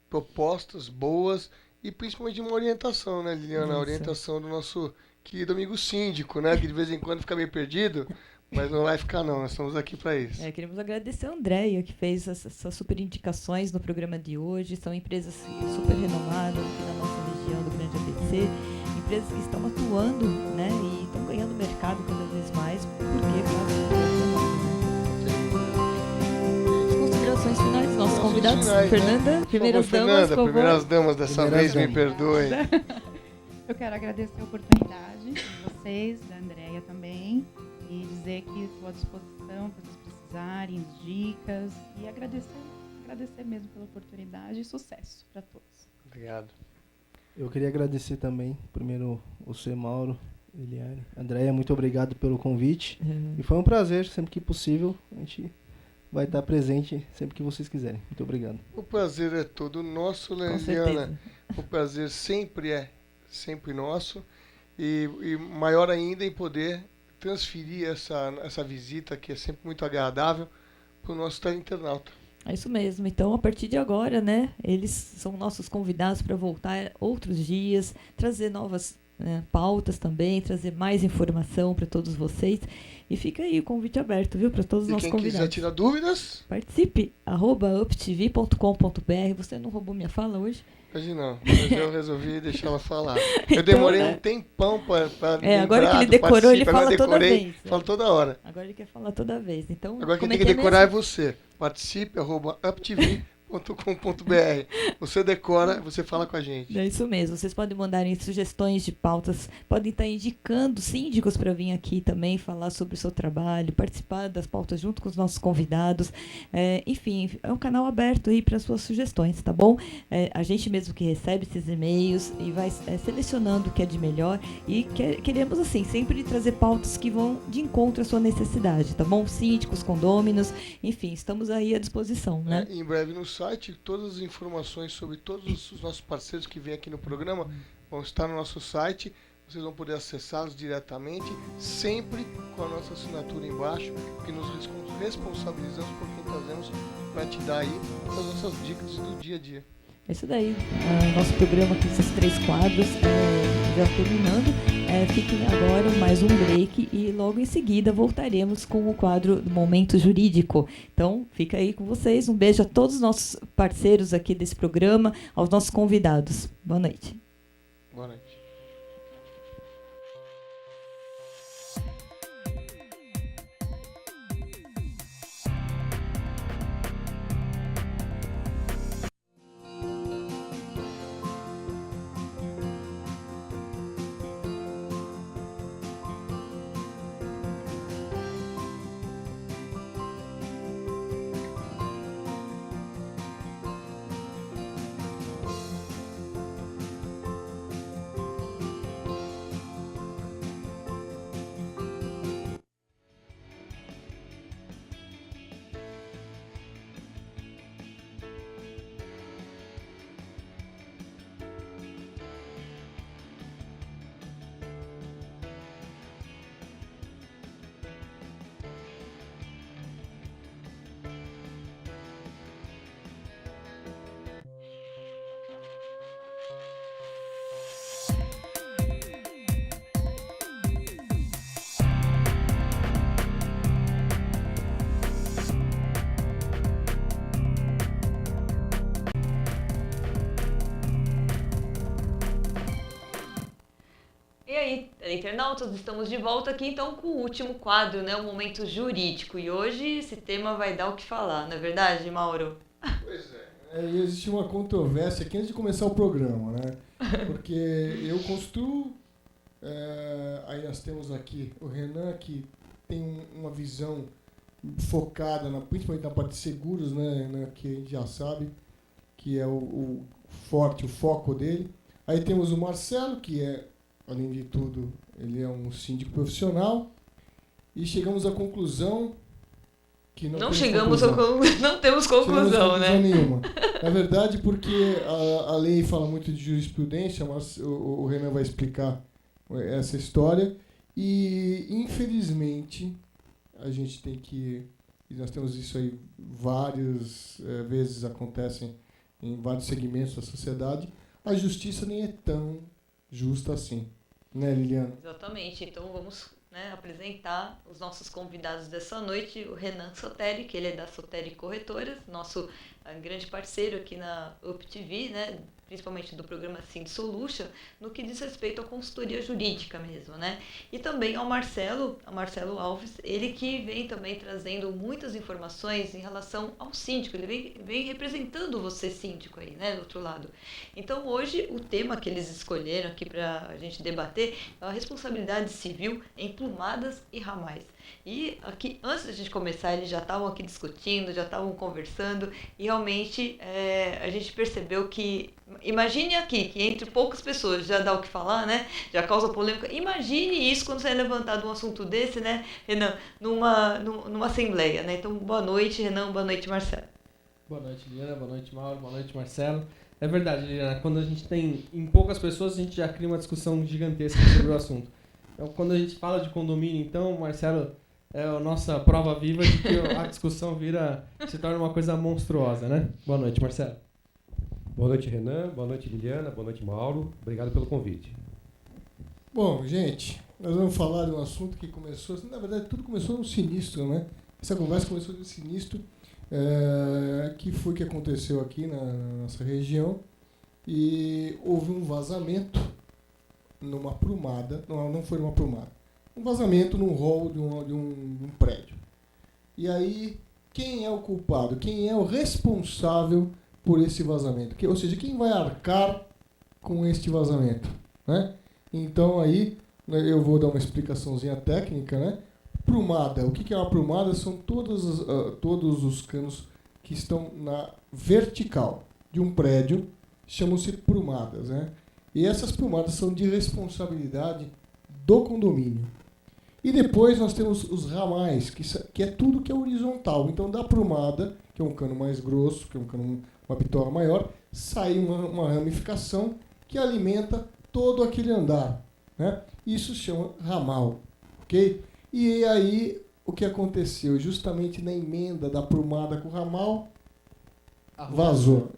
propostas boas. E principalmente de uma orientação, né, Liliana? A orientação do nosso querido amigo síndico, né? Que de vez em quando fica meio perdido, mas não vai ficar não, nós estamos aqui para isso. Queremos agradecer a Andréia, que fez essas super indicações no programa de hoje. São empresas super renomadas aqui na nossa região do Grande ABC. Empresas que estão atuando, né? E estão ganhando mercado cada vez mais, porque considerações finais dos nossos convidados. Fernanda, né? primeiras damas, por favor. Primeiras damas dessa vez, me perdoem. Eu quero agradecer a oportunidade de vocês, da Andréia também, e dizer que estou à disposição para vocês precisarem, dicas, e agradecer mesmo pela oportunidade e sucesso para todos. Obrigado. Eu queria agradecer também, primeiro, você, Mauro, Eliane. Andréia, muito obrigado pelo convite. E foi um prazer, sempre que possível, a gente vai estar presente sempre que vocês quiserem. Muito obrigado. O prazer é todo nosso, Liliana. O prazer sempre é nosso. E maior ainda em poder transferir essa visita, que é sempre muito agradável, para o nosso internauta. É isso mesmo. Então, a partir de agora, né, eles são nossos convidados para voltar outros dias, trazer novas pautas também, trazer mais informação para todos vocês. E fica aí o convite aberto, viu, para todos os nossos convidados. Quem quiser tirar dúvidas, participe, @uptv.com.br. Você não roubou minha fala hoje? Hoje não, mas eu resolvi deixar ela falar. Eu demorei um tempão para agora que ele decorou, ele fala toda vez. Fala toda hora. Agora ele quer falar toda vez. Então, agora quem tem que decorar é você. Participe, @uptv.com.br. Você decora, você fala com a gente. É isso mesmo. Vocês podem mandarem sugestões de pautas, podem estar indicando síndicos para vir aqui também falar sobre o seu trabalho, participar das pautas junto com os nossos convidados. Enfim, é um canal aberto aí para suas sugestões, tá bom? A gente mesmo que recebe esses e-mails e vai selecionando o que é de melhor e queremos, assim, sempre trazer pautas que vão de encontro à sua necessidade, tá bom? Síndicos, condôminos, enfim, estamos aí à disposição, né? Em breve no site, todas as informações sobre todos os nossos parceiros que vêm aqui no programa vão estar no nosso site. Vocês vão poder acessá-los diretamente, sempre com a nossa assinatura embaixo, que nos responsabilizamos por quem trazemos para te dar aí as nossas dicas do dia a dia. É isso daí. Nosso programa com esses 3 quadros já terminando. Fiquem agora mais um break e logo em seguida voltaremos com o quadro do Momento Jurídico. Então, fica aí com vocês. Um beijo a todos os nossos parceiros aqui desse programa, aos nossos convidados. Boa noite. Boa noite. internautas, estamos de volta aqui então com o último quadro, né, o Momento Jurídico. E hoje esse tema vai dar o que falar, não é verdade, Mauro? Pois é. Existe uma controvérsia aqui antes de começar o programa, né? Porque eu construo, aí nós temos aqui o Renan, que tem uma visão focada, principalmente na parte de seguros, né, que a gente já sabe, que é o foco dele. Aí temos o Marcelo, que além de tudo, ele é um síndico profissional. E chegamos à conclusão que não temos conclusão, né? Nenhuma. Na verdade, porque a lei fala muito de jurisprudência, mas o Renan vai explicar essa história. E, infelizmente, a gente tem que... Nós temos isso aí várias vezes acontecem em vários segmentos da sociedade. A justiça nem é tão justa assim, né, Liliana? Exatamente. Então vamos, né, apresentar os nossos convidados dessa noite, o Renan Soteri, que ele é da Soteri Corretoras, nosso grande parceiro aqui na UpTV, né, principalmente do programa Sind Solution, no que diz respeito à consultoria jurídica mesmo, né? E também ao Marcelo Alves, ele que vem também trazendo muitas informações em relação ao síndico, ele vem representando você, síndico, aí, né, do outro lado. Então, hoje, o tema que eles escolheram aqui para a gente debater é a responsabilidade civil em plumadas e ramais. E aqui, antes da gente começar, eles já estavam aqui discutindo, já estavam conversando, e realmente a gente percebeu que, imagine aqui, que entre poucas pessoas já dá o que falar, né? Já causa polêmica. Imagine isso quando você é levantado um assunto desse, né, Renan, numa assembleia, né? Então, boa noite, Renan, boa noite, Marcelo. Boa noite, Liliana, boa noite, Mauro, boa noite, Marcelo. É verdade, Liliana, quando a gente tem em poucas pessoas, a gente já cria uma discussão gigantesca sobre o assunto. Então, quando a gente fala de condomínio, então, Marcelo é a nossa prova viva de que a discussão se torna uma coisa monstruosa, né? Boa noite, Marcelo. Boa noite, Renan. Boa noite, Liliana. Boa noite, Mauro. Obrigado pelo convite. Bom, gente, nós vamos falar de um assunto que começou... Na verdade, tudo começou no sinistro, né? Essa conversa começou no sinistro, que foi o que aconteceu aqui na nossa região. E houve um vazamento numa prumada. Não foi numa prumada. Um vazamento num hall de um prédio. E aí, quem é o culpado? Quem é o responsável por esse vazamento? Ou seja, quem vai arcar com este vazamento, né? Então, aí, eu vou dar uma explicaçãozinha técnica, né? Prumada. O que é uma prumada? São todos os canos que estão na vertical de um prédio, chamam-se prumadas, né? E essas prumadas são de responsabilidade do condomínio. E depois nós temos os ramais, que é tudo que é horizontal. Então, da prumada, que é um cano mais grosso, que é uma bitola maior, sai uma ramificação que alimenta todo aquele andar, né? Isso se chama ramal, ok? E aí, o que aconteceu? Justamente na emenda da prumada com o ramal, vazou.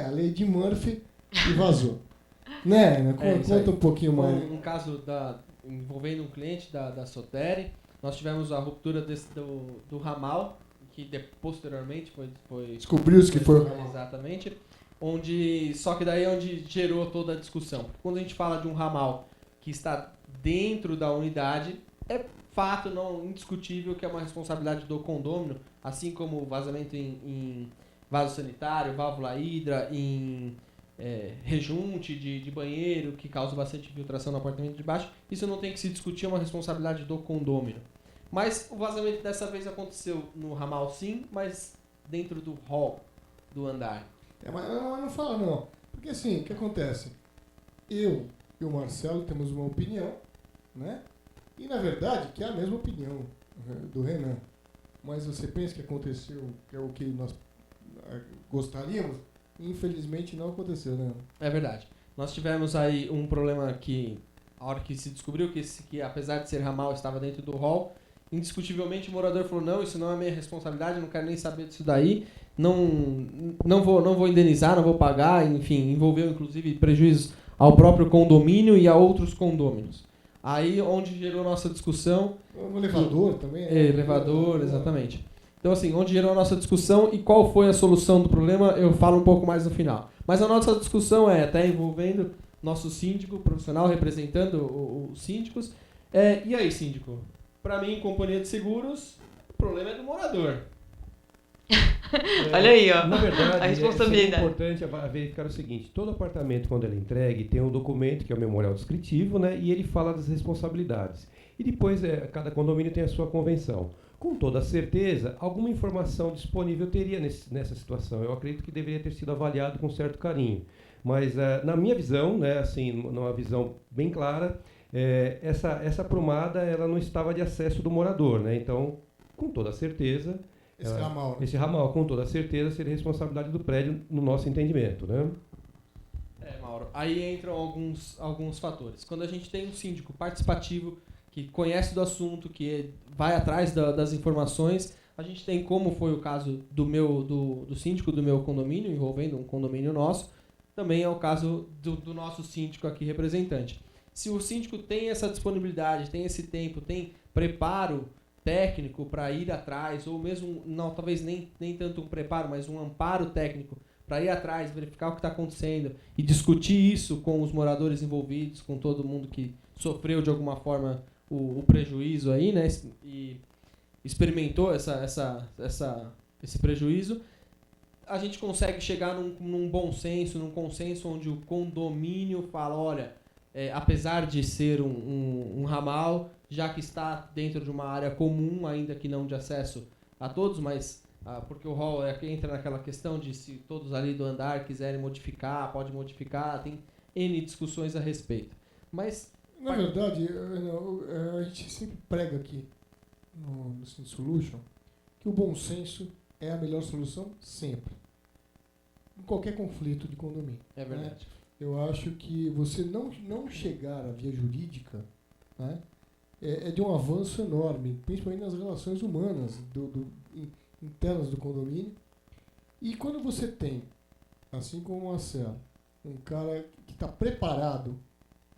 A lei de Murphy e vazou. Né? Conta um pouquinho mais. Um caso envolvendo um cliente da Soteri, nós tivemos a ruptura do ramal, que posteriormente foi descobriu-se que foi o ramal. Exatamente. Só que daí é onde gerou toda a discussão. Quando a gente fala de um ramal que está dentro da unidade, é fato não indiscutível que é uma responsabilidade do condômino, assim como vazamento em vaso sanitário, válvula hidra, em rejunte de banheiro, que causa bastante infiltração no apartamento de baixo. Isso não tem que se discutir, é uma responsabilidade do condômino. Mas o vazamento dessa vez aconteceu no ramal sim, mas dentro do hall do andar. Mas não fala não. Porque assim, o que acontece? Eu e o Marcelo temos uma opinião, né? E na verdade, que é a mesma opinião do Renan. Mas você pensa que aconteceu, que é o que nós gostaríamos? Infelizmente não aconteceu, né? É verdade. Nós tivemos aí um problema que, a hora que se descobriu que apesar de ser ramal, estava dentro do hall, indiscutivelmente o morador falou, não, isso não é minha responsabilidade, não quero nem saber disso daí, não vou indenizar, não vou pagar, enfim, envolveu inclusive prejuízos ao próprio condomínio e a outros condôminos. Aí onde gerou nossa discussão... O elevador também? Elevador, exatamente. Então, assim, onde gerou a nossa discussão e qual foi a solução do problema, eu falo um pouco mais no final. Mas a nossa discussão até envolvendo nosso síndico profissional representando os síndicos. E aí, síndico? Para mim, companhia de seguros, o problema é do morador. Olha aí, ó. Na verdade, a responsabilidade. É importante verificar o seguinte: todo apartamento, quando ele é entregue, tem um documento que é o memorial descritivo, né? E ele fala das responsabilidades. E depois, cada condomínio tem a sua convenção. Com toda certeza, alguma informação disponível teria nessa situação. Eu acredito que deveria ter sido avaliado com certo carinho. Mas, na minha visão, né, assim, numa visão bem clara, essa promada ela não estava de acesso do morador, né? Então, com toda certeza, esse ramal, com toda certeza, seria responsabilidade do prédio no nosso entendimento, né? Mauro, aí entram alguns fatores. Quando a gente tem um síndico participativo, que conhece do assunto, que vai atrás das informações, a gente tem, como foi o caso do síndico do meu condomínio, envolvendo um condomínio nosso, também é o caso do nosso síndico aqui representante. Se o síndico tem essa disponibilidade, tem esse tempo, tem preparo técnico para ir atrás, ou mesmo, não, talvez nem tanto um preparo, mas um amparo técnico para ir atrás, verificar o que está acontecendo e discutir isso com os moradores envolvidos, com todo mundo que sofreu de alguma forma o prejuízo aí, né, e experimentou esse prejuízo, a gente consegue chegar num bom senso, num consenso onde o condomínio fala, olha, apesar de ser um ramal, já que está dentro de uma área comum, ainda que não de acesso a todos, mas porque o hall entra naquela questão de se todos ali do andar quiserem modificar, pode modificar, tem N discussões a respeito. Mas, na verdade, a gente sempre prega aqui no Cine Solution que o bom senso é a melhor solução sempre, em qualquer conflito de condomínio. É verdade. Né? Eu acho que você não chegar à via jurídica, né, é de um avanço enorme, principalmente nas relações humanas internas do condomínio. E quando você tem, assim como o Marcelo, um cara que está preparado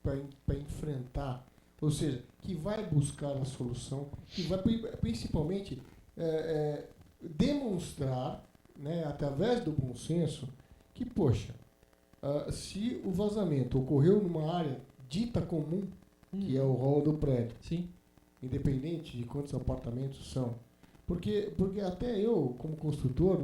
para enfrentar, ou seja, que vai buscar a solução, que vai principalmente demonstrar, né, através do bom senso, que, poxa, se o vazamento ocorreu numa área dita comum, que é o hall do prédio, sim, independente de quantos apartamentos são, porque até eu, como construtor,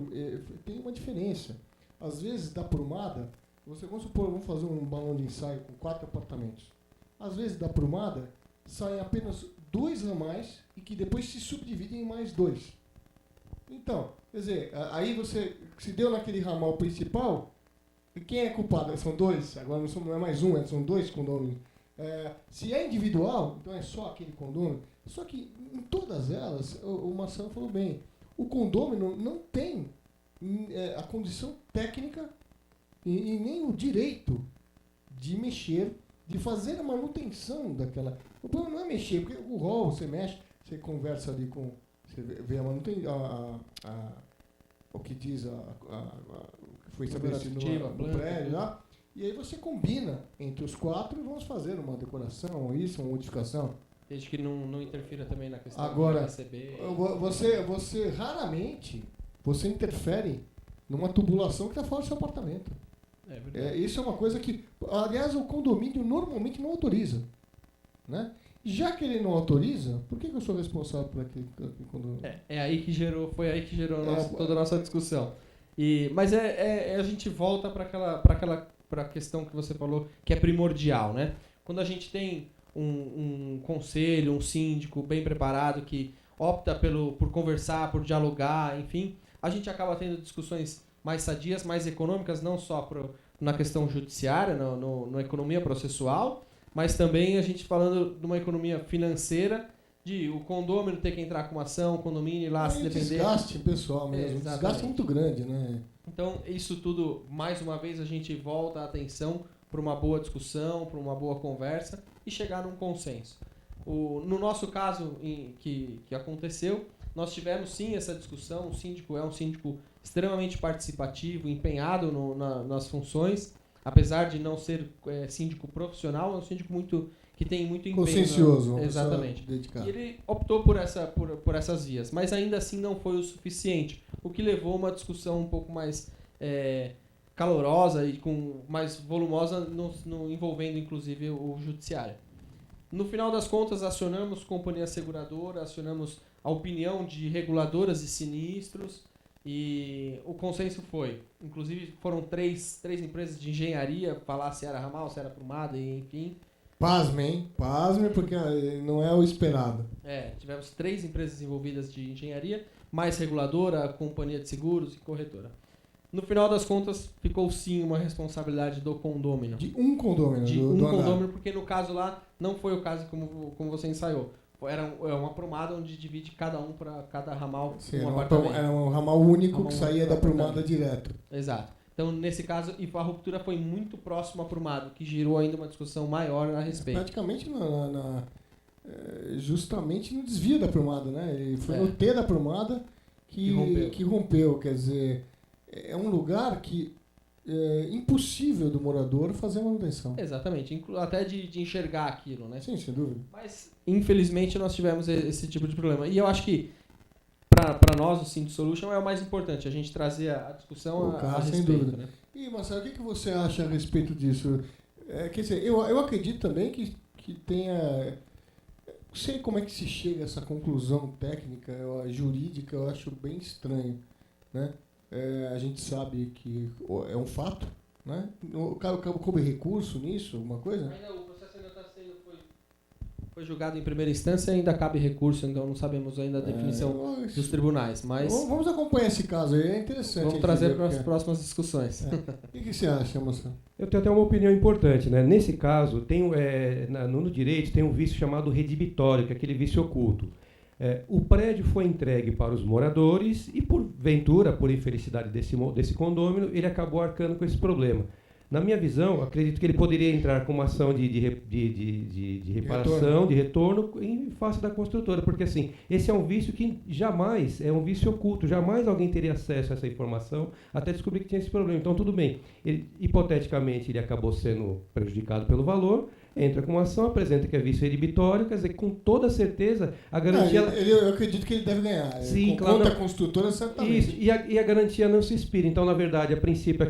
tem uma diferença. Às vezes, da prumada, vamos supor, vamos fazer um balão de ensaio com 4 apartamentos. Às vezes, da prumada, saem apenas 2 ramais e que depois se subdividem em mais 2. Então, quer dizer, aí você se deu naquele ramal principal, e quem é culpado? São 2, agora não é mais um, são 2 condôminos. Se é individual, então é só aquele condômino. Só que em todas elas, o Marcelo falou bem, o condômino não tem a condição técnica e nem o direito de mexer, de fazer a manutenção daquela... O problema não é mexer, porque o hall, você mexe, você conversa ali com... Você vê a manutenção, o que diz o que foi estabelecido no prédio lá, e aí você combina entre os 4 e vamos fazer uma decoração, uma modificação. Desde que não interfira também na questão agora, de receber. Você raramente interfere numa tubulação que está fora do seu apartamento. É verdade. Isso é uma coisa que, aliás, o condomínio normalmente não autoriza, né? Já que ele não autoriza, por que eu sou responsável por aquele condomínio? Foi aí que gerou toda a nossa discussão. Mas a gente volta para a questão que você falou, que é primordial, né? Quando a gente tem um conselho, um síndico bem preparado, que opta por conversar, por dialogar, enfim, a gente acaba tendo discussões mais sadias, mais econômicas, não só na questão judiciária, na economia processual, mas também a gente falando de uma economia financeira, de o condômino ter que entrar com uma ação, o condomínio ir lá se defender. Desgaste pessoal mesmo, desgaste muito grande, né? Então, isso tudo, mais uma vez, a gente volta a atenção para uma boa discussão, para uma boa conversa e chegar num consenso. No nosso caso que aconteceu, nós tivemos sim essa discussão, o síndico é um síndico extremamente participativo, empenhado nas funções, apesar de não ser síndico profissional, é um síndico que tem muito empenho. Consciencioso. Exatamente. E ele optou por essas vias, mas ainda assim não foi o suficiente, o que levou a uma discussão um pouco mais calorosa e mais volumosa, envolvendo inclusive o judiciário. No final das contas, acionamos companhia seguradora, acionamos a opinião de reguladoras de sinistros e o consenso foi, inclusive foram três empresas de engenharia, falar se era ramal, se era prumada, e enfim. Pasmem, porque não é o esperado. Tivemos 3 empresas envolvidas de engenharia, mais reguladora, companhia de seguros e corretora. No final das contas, ficou sim uma responsabilidade do condômino. De um condômino. Do condômino, porque no caso lá, não foi o caso como você ensaiou. Era uma prumada onde divide cada um para cada ramal. Sim, era um ramal único que saía da prumada direto. Exato. Então, nesse caso, a ruptura foi muito próxima à prumada, que gerou ainda uma discussão maior a respeito. Praticamente justamente no desvio da prumada, né? Ele foi no T da prumada que rompeu. Quer dizer, é um lugar que é impossível do morador fazer manutenção. Exatamente, até de enxergar aquilo, né? Sim, sem dúvida. Mas, infelizmente, nós tivemos esse tipo de problema. E eu acho que, para nós, o Syndic Solution é o mais importante, a gente trazer a discussão a respeito. Sem dúvida. Né? E, Marcelo, o que você acha a respeito disso? Quer dizer, eu acredito também que tenha... Não sei como é que se chega a essa conclusão técnica, jurídica, eu acho bem estranho, né? A gente sabe que é um fato, né? O cara coube recurso nisso, alguma coisa? O processo ainda está sendo... Foi julgado em primeira instância e ainda cabe recurso, então não sabemos ainda a definição dos tribunais. Mas vamos acompanhar esse caso aí, é interessante. Vamos trazer para as próximas discussões. O que você acha, moça? Eu tenho até uma opinião importante, né? Nesse caso, no direito tem um vício chamado redibitório, que é aquele vício oculto. O prédio foi entregue para os moradores e, porventura, por infelicidade desse condômino, ele acabou arcando com esse problema. Na minha visão, acredito que ele poderia entrar com uma ação de reparação, de retorno, em face da construtora, porque assim, esse é um vício que jamais, é um vício oculto, jamais alguém teria acesso a essa informação até descobrir que tinha esse problema. Então, tudo bem, hipoteticamente ele acabou sendo prejudicado pelo valor, entra com uma ação, apresenta que é vício redibitório, quer dizer, com toda certeza, a garantia... eu acredito que ele deve ganhar. Sim, claro. Contra a construtora, certamente. Isso, e a garantia não se expira. Então, na verdade, a princípio,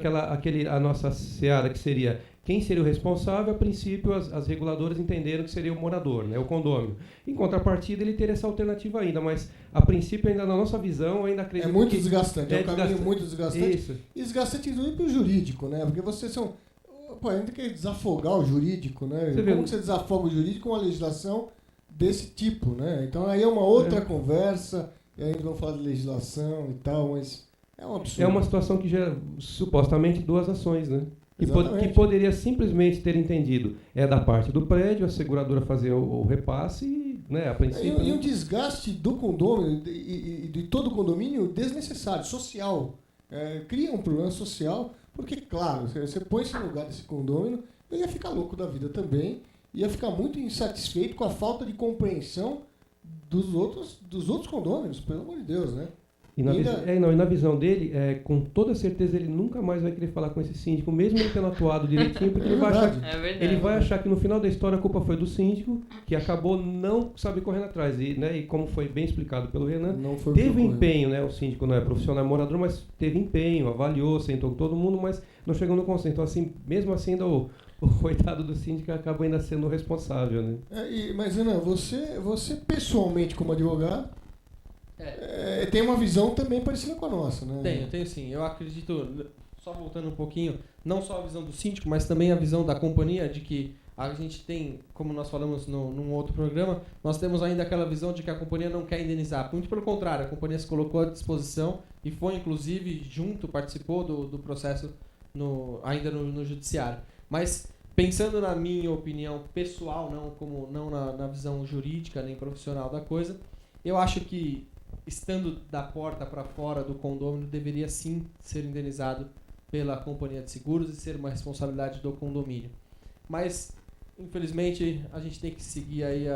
a nossa seara, que seria quem seria o responsável, a princípio, as reguladoras entenderam que seria o morador, né, o condômino. Em contrapartida, ele teria essa alternativa ainda, mas, a princípio, ainda na nossa visão, ainda acredito que... É muito desgastante, é um caminho muito desgastante. Isso. E desgastante inclusive para o jurídico, né? Porque vocês são... Pô, a gente tem que desafogar o jurídico, né? Como você desafoga o jurídico com uma legislação desse tipo, né? Então aí é uma outra conversa, e aí vamos falar de legislação e tal, mas é um absurdo. É uma situação que gera supostamente 2 ações, né? Que poderia simplesmente ter entendido. É da parte do prédio, a seguradora fazer o repasse e, né, a princípio... E um desgaste do condômino e de todo o condomínio desnecessário, social. Cria um problema social, porque, claro, você põe-se no lugar desse condômino, eu ia ficar louco da vida também, ia ficar muito insatisfeito com a falta de compreensão dos outros condôminos, pelo amor de Deus, né? E na visão dele, com toda certeza, ele nunca mais vai querer falar com esse síndico, mesmo ele tendo atuado direitinho, porque ele vai achar que no final da história a culpa foi do síndico, que acabou não sabe correndo atrás. E como foi bem explicado pelo Renan, teve empenho, né? O síndico não é profissional, é morador, mas teve empenho, avaliou, sentou com todo mundo, mas não chegou no consenso. Então, assim, mesmo assim, ainda o coitado do síndico acabou ainda sendo o responsável, né? Mas, Renan, você pessoalmente, como advogado, tem uma visão também parecida com a nossa, né? Tenho sim. Eu acredito, só voltando um pouquinho, não só a visão do síndico, mas também a visão da companhia, de que a gente tem, como nós falamos num outro programa, nós temos ainda aquela visão de que a companhia não quer indenizar. Muito pelo contrário, a companhia se colocou à disposição e foi, inclusive, participou do processo ainda no judiciário. Mas, pensando na minha opinião pessoal, não na visão jurídica nem profissional da coisa, eu acho que, estando da porta para fora do condômino, deveria sim ser indenizado pela companhia de seguros e ser uma responsabilidade do condomínio. Mas, infelizmente, a gente tem que seguir aí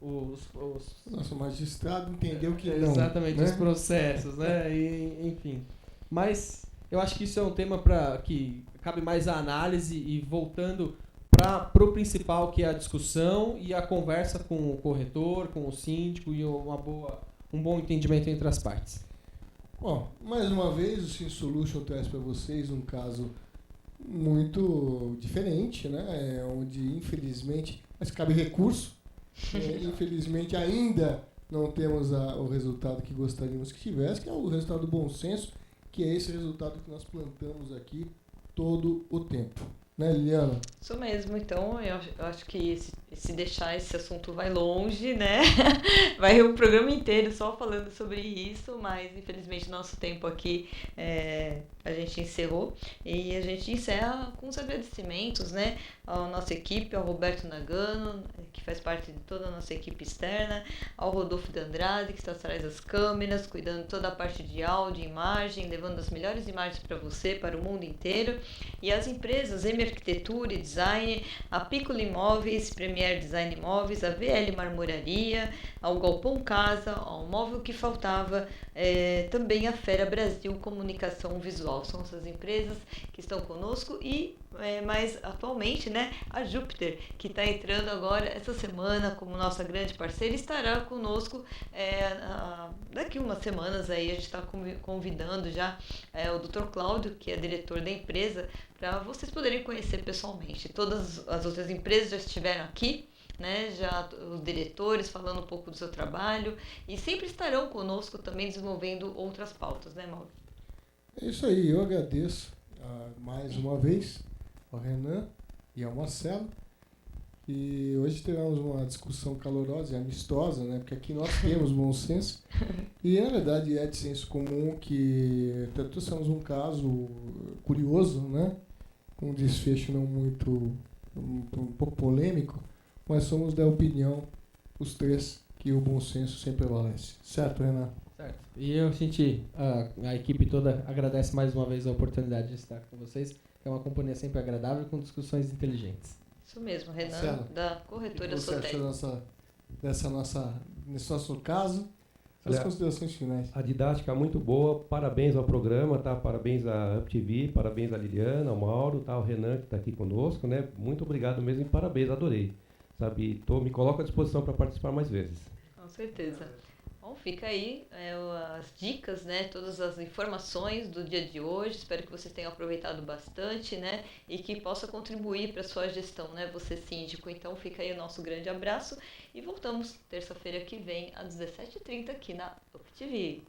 Nosso magistrado entendeu que não. Exatamente, né? Os processos, né? Enfim. Mas eu acho que isso é um tema que cabe mais a análise e voltando para o principal, que é a discussão e a conversa com o corretor, com o síndico e um bom entendimento entre as partes. Bom, mais uma vez o Sim Solution traz para vocês um caso muito diferente, né? Onde infelizmente, mas cabe recurso, infelizmente ainda não temos o resultado que gostaríamos que tivesse, que é o resultado do bom senso, que é esse resultado que nós plantamos aqui todo o tempo. Né, Liliana? Isso mesmo, então eu acho que se deixar esse assunto vai longe, né? Vai o programa inteiro só falando sobre isso, mas infelizmente nosso tempo aqui a gente encerrou e a gente encerra com os agradecimentos, né? À nossa equipe, ao Roberto Nagano, que faz parte de toda a nossa equipe externa, ao Rodolfo de Andrade, que está atrás das câmeras, cuidando de toda a parte de áudio, imagem, levando as melhores imagens para você, para o mundo inteiro, e as empresas M Arquitetura e Design, a Piccolo Imóveis, Premier Design Imóveis, a VL Marmoraria, ao Galpão Casa, ao Móvel que Faltava, também a Fera Brasil Comunicação Visual. São essas empresas que estão conosco e mais atualmente, né, a Júpiter, que está entrando agora essa semana como nossa grande parceira, estará conosco daqui umas semanas. Aí a gente está convidando já o Dr. Cláudio, que é diretor da empresa, para vocês poderem conhecer pessoalmente. Todas as outras empresas já estiveram aqui, né, já os diretores falando um pouco do seu trabalho e sempre estarão conosco também desenvolvendo outras pautas, né, Mauro? É isso aí, eu agradeço mais uma vez ao Renan e ao Marcelo. E hoje teremos uma discussão calorosa e amistosa, né? Porque aqui nós temos bom senso. E, na verdade, é de senso comum que trouxemos um caso curioso, né? Com um desfecho não muito... um pouco polêmico, mas somos da opinião, os três, que o bom senso sempre prevalece. Certo, Renan? Certo. E a equipe toda agradece mais uma vez a oportunidade de estar com vocês. É uma companhia sempre agradável com discussões inteligentes. Isso mesmo, Renan, Marcelo, da corretora Sotek. Nesse nosso caso, as considerações finais. A didática muito boa, parabéns ao programa, tá? Parabéns à UpTV, parabéns à Liliana, ao Mauro, tá? Ao Renan que está aqui conosco, né? Muito obrigado mesmo e parabéns, adorei. Sabe, me coloco à disposição para participar mais vezes. Com certeza. Bom, fica aí as dicas, né, todas as informações do dia de hoje. Espero que vocês tenham aproveitado bastante, né, e que possa contribuir para a sua gestão, né, você síndico. Então fica aí o nosso grande abraço e voltamos terça-feira que vem às 17h30 aqui na UpTV.